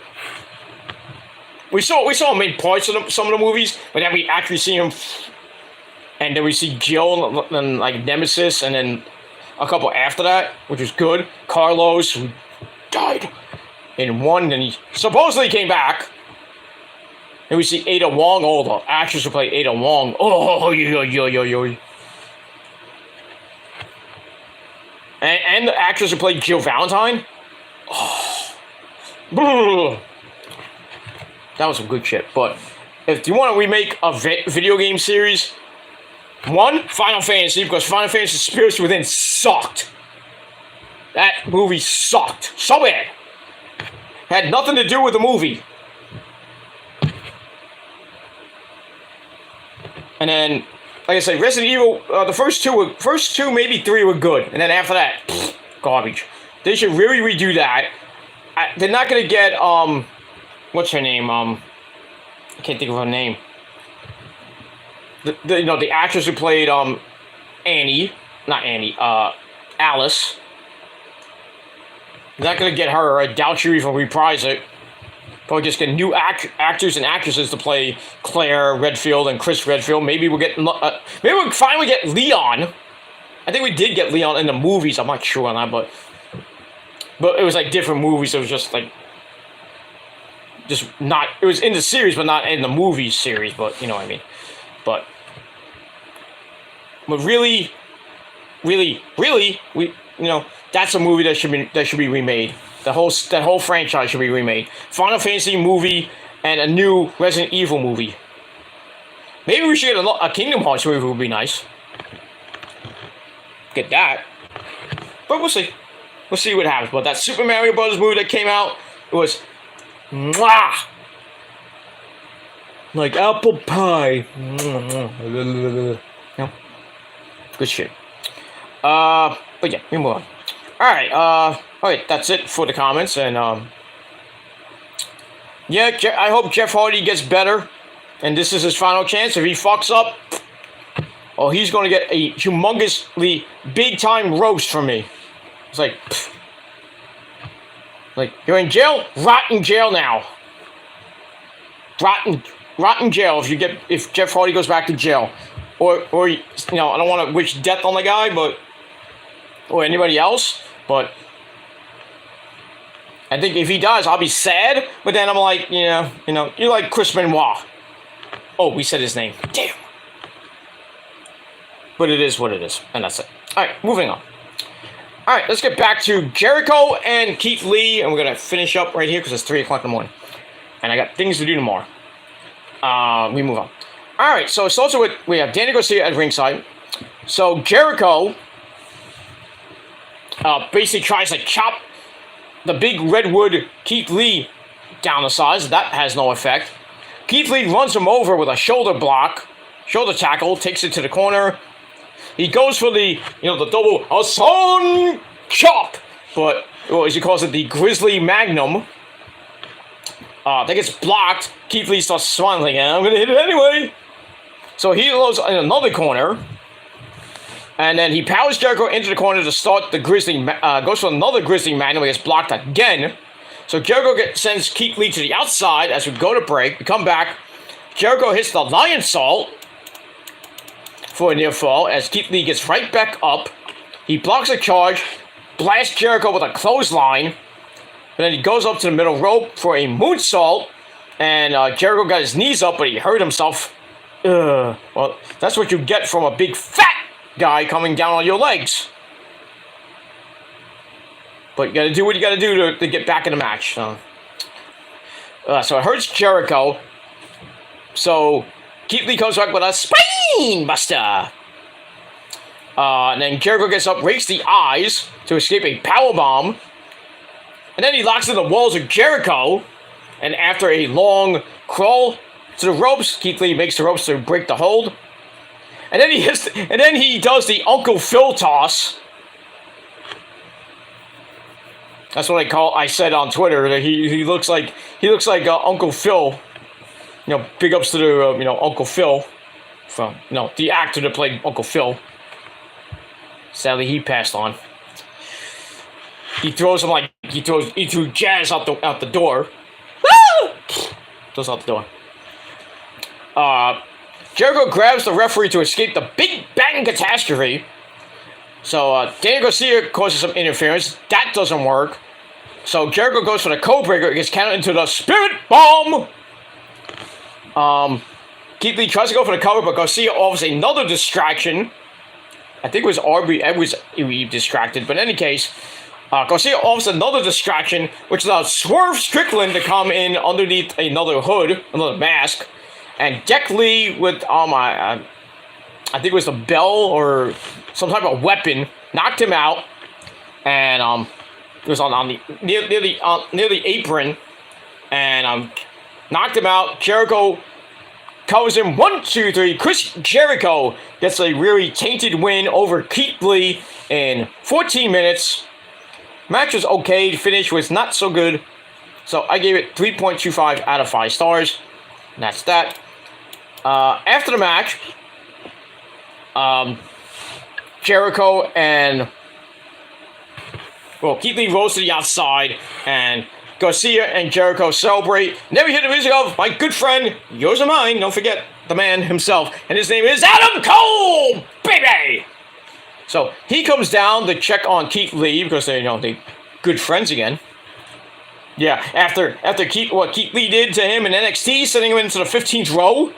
A: We saw him in parts of some of the movies, but then we actually see him, and then we see Jill and like Nemesis, and then a couple after that, which was good. Carlos, who died in 1, and he supposedly came back. And we see Ada Wong, the actress who played Ada Wong. Oh, yo. And the actress who played Jill Valentine. Oh. That was some good shit. But if you want to remake a video game series, 1, Final Fantasy, because Final Fantasy Spirits Within sucked. That movie sucked. So bad. Had nothing to do with the movie. And then, like I said, Resident Evil, the first two, maybe 3 were good. And then after that, garbage. They should really redo that. They're not going to get, what's her name? I can't think of her name. The actress who played, Alice. They're not going to get her. I doubt you even reprise it. Probably just get new actors and actresses to play Claire Redfield and Chris Redfield. Maybe we'll finally get Leon. I think we did get Leon in the movies. I'm not sure on that, but it was like different movies. It was just like, it was in the series, but not in the movie series. But you know what I mean. But really, that's a movie that should be remade. That whole franchise should be remade. Final Fantasy movie and a new Resident Evil movie. Maybe we should get a Kingdom Hearts movie. Would be nice. Get that. But we'll see. We'll see what happens. But that Super Mario Bros. Movie that came out, it was mwah! Like apple pie. No? Good shit. But yeah, we move on. Alright, that's it for the comments, and, yeah, I hope Jeff Hardy gets better, and this is his final chance. If he fucks up, he's gonna get a humongously big-time roast from me. It's like, you're in jail? Rot in jail now. Rot in jail if Jeff Hardy goes back to jail. Or I don't want to wish death on the guy, or anybody else, but I think if he dies, I'll be sad, but then I'm like, you're like Chris Benoit. Oh, we said his name. Damn. But it is what it is, and that's it. Alright, moving on. Alright, let's get back to Jericho and Keith Lee, and we're going to finish up right here because it's 3 o'clock in the morning. And I got things to do tomorrow. We move on. Alright, so it starts with, we have Danny Garcia at ringside. So Jericho basically tries to chop the big redwood Keith Lee down the sides. That has no effect. Keith Lee runs him over with a shoulder tackle, takes it to the corner. He goes for the double Hassan chop, but as he calls it, the Grizzly Magnum. That gets blocked. Keith Lee starts smiling, and I'm gonna hit it anyway. So he goes in another corner. And then he powers Jericho into the corner to start the goes for another Grizzly Magnum. He gets blocked again. So Jericho sends Keith Lee to the outside as we go to break. We come back. Jericho hits the Lion Salt for a near fall as Keith Lee gets right back up. He blocks a charge, blasts Jericho with a clothesline. And then he goes up to the middle rope for a moonsault. And Jericho got his knees up, but he hurt himself. Well, that's what you get from a big fat guy coming down on your legs. But you gotta do what you gotta do to get back in the match. So it hurts Jericho. So Keith Lee comes back with a spine buster. And then Jericho gets up, rakes the eyes to escape a powerbomb. And then he locks in the walls of Jericho. And after a long crawl to the ropes, Keith Lee makes the ropes to break the hold. And then he does the Uncle Phil toss. That's what I said on Twitter that he looks like Uncle Phil. You know, big ups to the Uncle Phil from the actor that played Uncle Phil. Sadly, he passed on. He throws him he threw Jazz out the door. Woo! Goes out the door. Jericho grabs the referee to escape the Big Bang Catastrophe. So Daniel Garcia causes some interference. That doesn't work. So Jericho goes for the code breaker. Gets counted into the Spirit Bomb. Keith Lee tries to go for the cover, but Garcia offers another distraction. I think it was Aubrey Edwards he distracted. But in any case, Garcia offers another distraction, which allows Swerve Strickland to come in underneath another hood, another mask, and deck Lee with I think it was the bell or some type of weapon, knocked him out, and it was on the near the apron, and knocked him out. Jericho covers him 1, 2, 3. Chris Jericho gets a really tainted win over Keith Lee in 14 minutes. Match was okay. The finish was not so good. So I gave it 3.25 out of 5 stars. And that's that. After the match, Jericho and Keith Lee rolls to the outside, and Garcia and Jericho celebrate. And then we hear the music of my good friend, yours and mine, don't forget the man himself, and his name is Adam Cole, baby! So he comes down to check on Keith Lee because they good friends again. Yeah, after what Keith Lee did to him in NXT, sending him into the 15th row.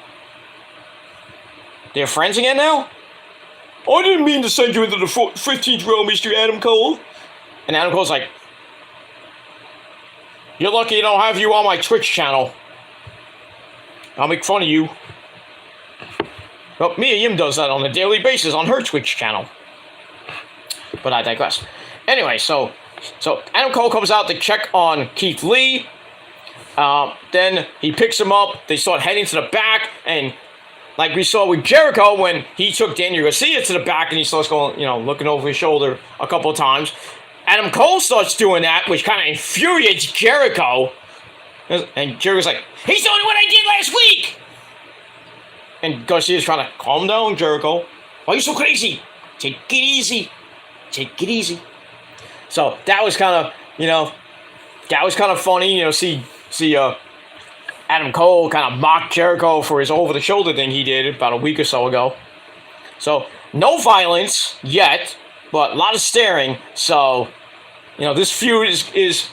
A: They're friends again now? I didn't mean to send you into the 15th row, Mr. Adam Cole. And Adam Cole's like, you're lucky I don't have you on my Twitch channel. I'll make fun of you. Well, Mia Yim does that on a daily basis on her Twitch channel. But I digress. Anyway, so Adam Cole comes out to check on Keith Lee. Then he picks him up. They start heading to the back. And like we saw with Jericho when he took Daniel Garcia to the back and he starts going, looking over his shoulder a couple of times. Adam Cole starts doing that, which kind of infuriates Jericho. And Jericho's like, he's doing what I did last week! And Garcia's trying to calm down Jericho. Why are you so crazy? Take it easy. Take it easy. So that was kind of, funny, see Adam Cole kind of mock Jericho for his over-the-shoulder thing he did about a week or so ago. So no violence yet, but a lot of staring. So, this feud is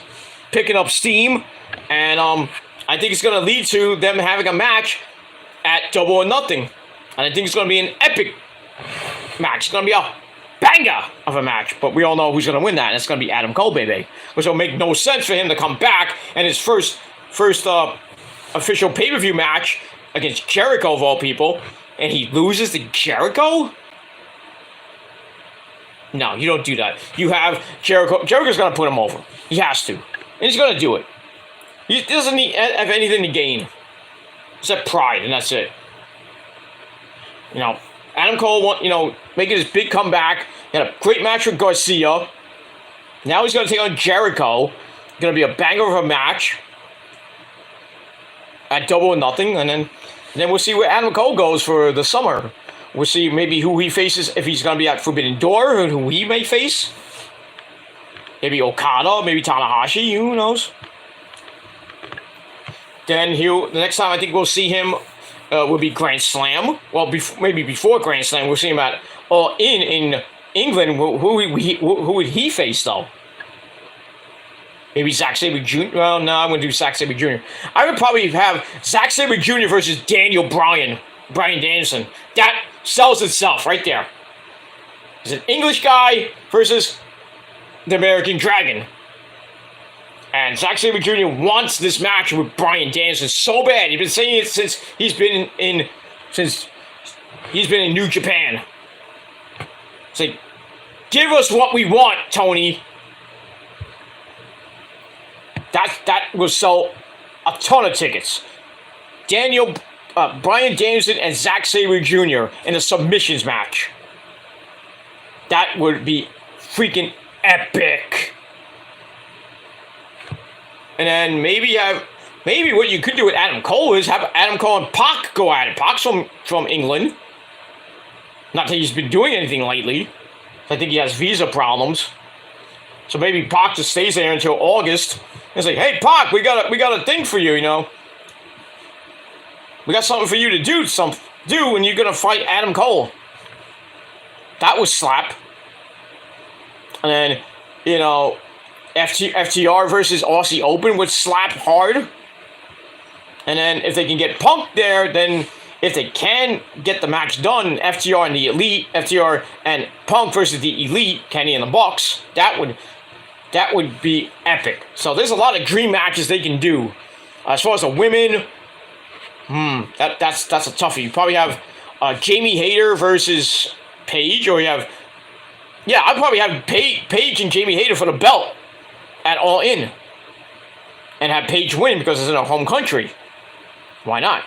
A: picking up steam, and I think it's going to lead to them having a match at Double or Nothing. And I think it's going to be an epic match. It's going to be a banger of a match, but we all know who's going to win that, and it's going to be Adam Cole, baby. Which will make no sense for him to come back and his first official pay-per-view match against Jericho of all people, and he loses to Jericho? No, you don't do that. You have Jericho. Jericho's going to put him over. He has to. And he's going to do it. He doesn't have anything to gain. Except pride, and that's it. Adam Cole, making his big comeback. He had a great match with Garcia. Now he's going to take on Jericho. Going to be a banger of a match at Double or Nothing, and then we'll see where Adam Cole goes for the summer. We'll see maybe who he faces, if he's going to be at Forbidden Door, and who he may face. Maybe Okada, maybe Tanahashi, who knows. Then the next time I think we'll see him will be Grand Slam. Well, maybe before Grand Slam, we'll see him at in England. Who would he face, though? Maybe Zack Sabre Jr.? Well, no, I'm going to do Zack Sabre Jr. I would probably have Zack Sabre Jr. versus Daniel Bryan Danielson. That sells itself right there. He's an English guy versus the American Dragon. And Zack Sabre Jr. wants this match with Bryan Danielson so bad. He's been saying it since he's been in New Japan. It's like, give us what we want, Tony. That will sell a ton of tickets. Bryan Danielson and Zack Sabre Jr. in a submissions match. That would be freaking epic. And then maybe what you could do with Adam Cole is have Adam Cole and Pac go at it. Pac's from England. Not that he's been doing anything lately. I think he has visa problems. So maybe Pac just stays there until August. It's like, hey Pac, we got a thing for you, you know. We got something for you to do, and you're gonna fight Adam Cole. That would slap. And then, you know, FTR versus Aussie Open would slap hard. And then if they can get Punk there, then if they can get the match done, FTR and the Elite, FTR and Punk versus the Elite, Kenny and the Bucks, that would be epic. So there's a lot of dream matches they can do. As far as the women, that's a toughie. You probably have Jamie Hayter versus Paige, or you have, I'd probably have Paige and Jamie Hayter for the belt at All In, and have Paige win because it's in her home country. Why not?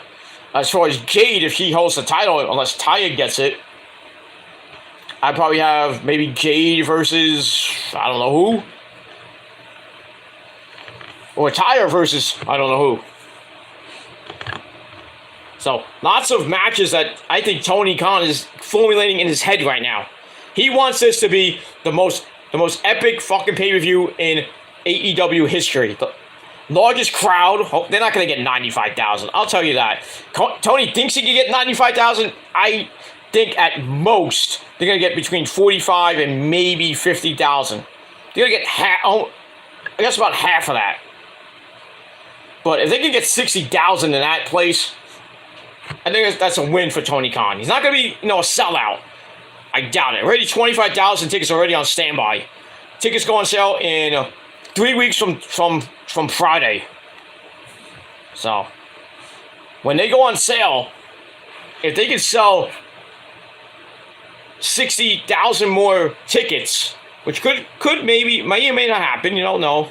A: As far as Jade, if she holds the title, unless Taya gets it, I'd probably have maybe Jade versus I don't know who. Or Taya versus I don't know who. So, lots of matches that I think Tony Khan is formulating in his head right now. He wants this to be the most epic fucking pay-per-view in AEW history. The largest crowd. They're not going to get 95,000. I'll tell you that. Tony thinks he can get 95,000. I think at most they're going to get between 45 and maybe 50,000. They're going to get I guess about half of that. But if they can get 60,000 in that place, I think that's a win for Tony Khan. He's not going to be, a sellout. I doubt it. Already 25,000 tickets already on standby. Tickets go on sale in 3 weeks from Friday. So, when they go on sale, if they can sell 60,000 more tickets, which may or may not happen, you don't know.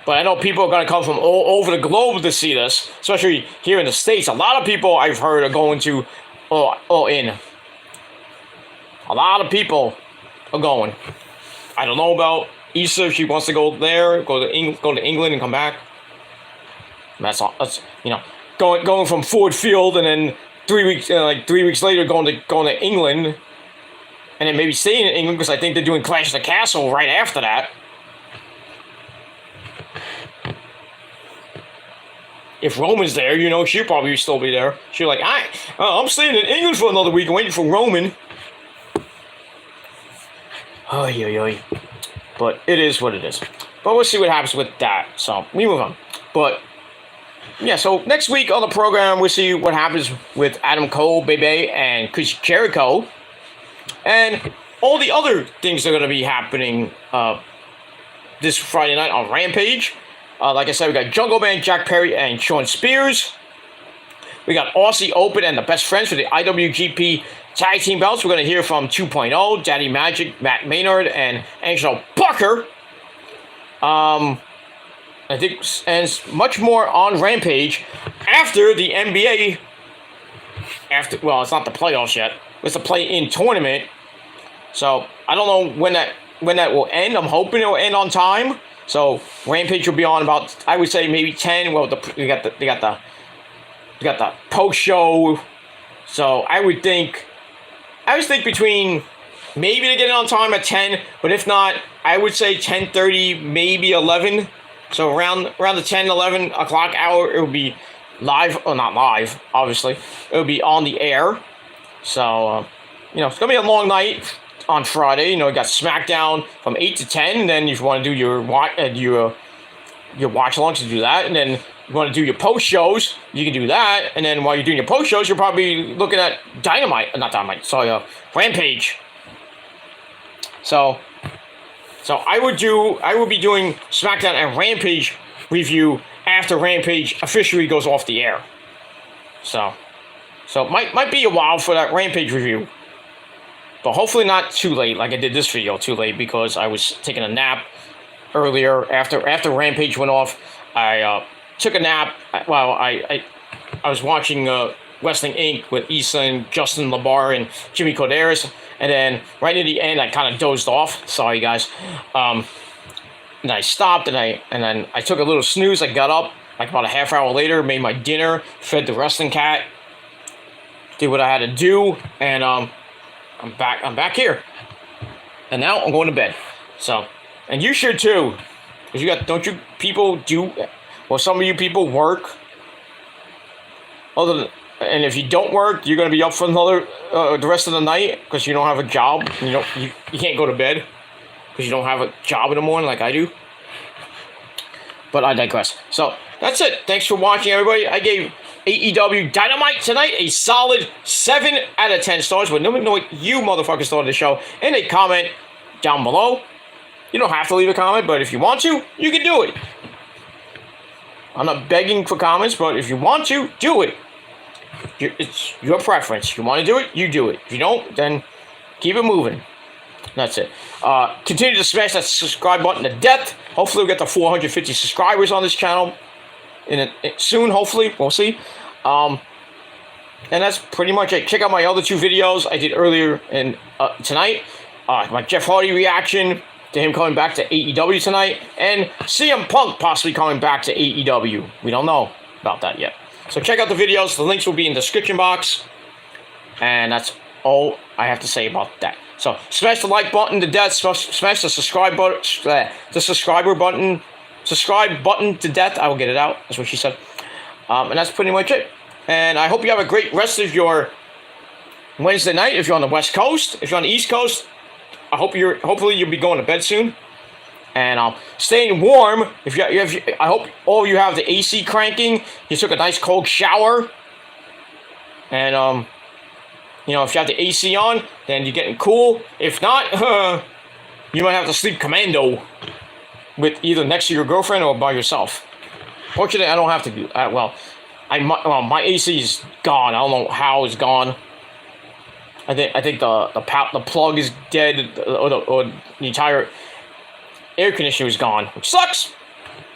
A: But I know people are going to come from all over the globe to see this, especially here in the States. A lot of people I've heard are going to All In. A lot of people are going. I don't know about Issa if she wants to go there, go to England and come back. That's all. That's going from Ford Field and then 3 weeks 3 weeks later going to England, and then maybe staying in England because I think they're doing Clash of the Castle right after that. If Roman's there, she'll probably still be there. She'll like, I'm staying in England for another week and waiting for Roman. Oy. But it is what it is. But we'll see what happens with that. So, we move on. But, so next week on the program, we'll see what happens with Adam Cole, Bebe, and Chris Jericho. And all the other things that are going to be happening this Friday night on Rampage. Like I said, we got Jungle Man, Jack Perry, and Shawn Spears. We got Aussie Open and the Best Friends for the IWGP Tag Team belts. We're going to hear from 2.0, Daddy Magic, Matt Maynard, and Angelo Parker. I think, and much more on Rampage after the NBA. Well, it's not the playoffs yet. It's the play-in tournament. So I don't know when that will end. I'm hoping it will end on time. So Rampage will be on about, I would say, maybe 10. Well, they got the post show. So I would think between, maybe they get it on time at 10, but if not, I would say 10:30, maybe 11. So around the 10, 11 o'clock hour, it will be live, or not live, obviously. It will be on the air. So, it's going to be a long night on Friday. You got SmackDown from 8 to 10, and then if you want to do your watch along to do that, and then you want to do your post shows, you can do that, and then while you're doing your post shows, you're probably looking at Rampage. So So I will be doing SmackDown and Rampage review after Rampage officially goes off the air. So it might be a while for that Rampage review. But hopefully not too late, like I did this video too late, because I was taking a nap earlier after Rampage went off. I took a nap. Well, I was watching Wrestling Inc. with Issa and Justin LaBar and Jimmy Corderas, and then right near the end I kind of dozed off. Sorry guys. And I stopped and then I took a little snooze. I got up like about a half hour later, made my dinner, fed the wrestling cat, did what I had to do, and I'm back here. And now I'm going to bed. So, and you should too, because don't you people do? Well, some of you people work. And if you don't work, you're going to be up for the rest of the night because you don't have a job. You can't go to bed because you don't have a job in the morning like I do. But I digress. So that's it. Thanks for watching, everybody. I gave AEW Dynamite tonight a solid 7 out of 10 stars. But let me know what you motherfuckers thought of the show in a comment down below. You don't have to leave a comment, but if you want to, you can do it. I'm not begging for comments, but if you want to, do it. It's your preference. If you want to do it, you do it. If you don't, then keep it moving. That's it. Continue to smash that subscribe button to death. Hopefully we'll get to 450 subscribers on this channel soon, hopefully. We'll see. And that's pretty much it. Check out my other 2 videos I did earlier tonight. My Jeff Hardy reaction to him coming back to AEW tonight, and CM Punk possibly coming back to AEW. We don't know about that yet. So check out the videos. The links will be in the description box. And that's all I have to say about that. So smash the like button to death. Smash the subscribe button. Subscribe button to death. I will get it out. That's what she said. And that's pretty much it. And I hope you have a great rest of your Wednesday night. If you're on the West Coast, if you're on the East Coast, hopefully you'll be going to bed soon. And staying warm. I hope all of you have the AC cranking. You took a nice cold shower. And if you have the AC on, then you're getting cool. If not, you might have to sleep commando with either next to your girlfriend or by yourself. Fortunately, I don't have to do. My AC is gone. I don't know how it's gone. I think the plug is dead, or the entire air conditioner is gone, which sucks.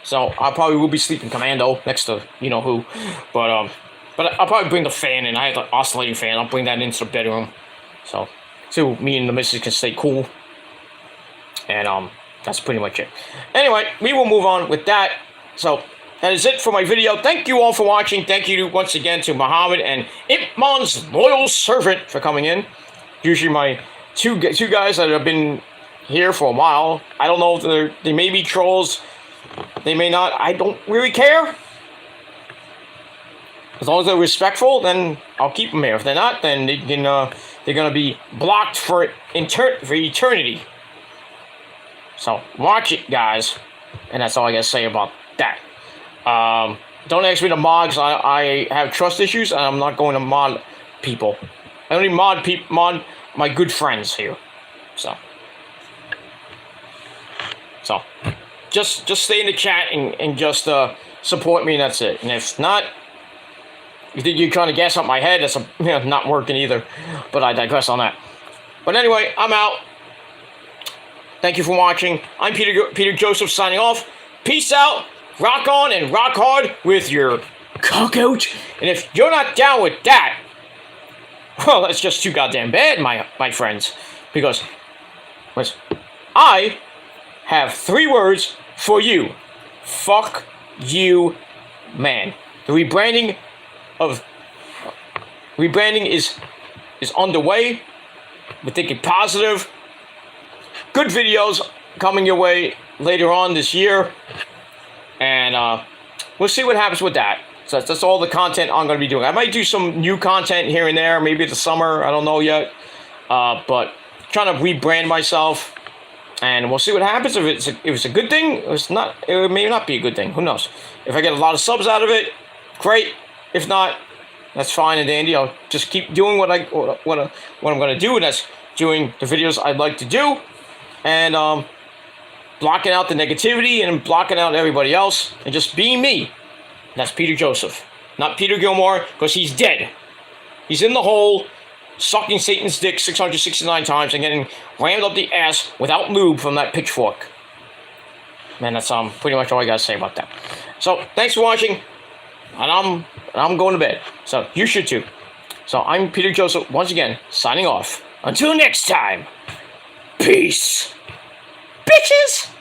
A: So I probably will be sleeping commando next to who, but I'll probably bring the fan in. I have the oscillating fan. I'll bring that into the bedroom, so me and the missus can stay cool. And that's pretty much it. Anyway, we will move on with that. So that is it for my video. Thank you all for watching. Thank you once again to Muhammad and Ipman's loyal servant for coming in. Usually my two guys that have been here for a while. I don't know if they may be trolls. They may not. I don't really care. As long as they're respectful, then I'll keep them here. If they're not, then they're gonna be blocked for eternity. So watch it, guys. And that's all I gotta say about that. Don't ask me to mod, because I have trust issues, and I'm not going to mod people. I only mod my good friends here. So just stay in the chat and just support me, and that's it. And if not, you think you're trying to gas up my head, that's not working either. But I digress on that. But anyway, I'm out. Thank you for watching. I'm Peter Joseph signing off. Peace out. Rock on and rock hard with your cock out. And if you're not down with that, well, that's just too goddamn bad, my friends. Because I have 3 words for you. Fuck you, man. The rebranding is underway. We're thinking positive. Good videos coming your way later on this year. And we'll see what happens with that. So that's all the content I'm going to be doing. I might do some new content here and there, maybe the summer. I don't know yet. But trying to rebrand myself. And we'll see what happens. If it's a good thing, it may not be a good thing. Who knows? If I get a lot of subs out of it, great. If not, that's fine and dandy. I'll just keep doing what I'm going to do, and that's doing the videos I'd like to do. And blocking out the negativity and blocking out everybody else and just being me. That's Peter Joseph, not Peter Gilmore, because he's dead. He's in the hole, sucking Satan's dick 669 times and getting rammed up the ass without lube from that pitchfork. Man, that's pretty much all I gotta say about that. So thanks for watching, and I'm going to bed. So you should too. So I'm Peter Joseph once again signing off. Until next time, peace, bitches.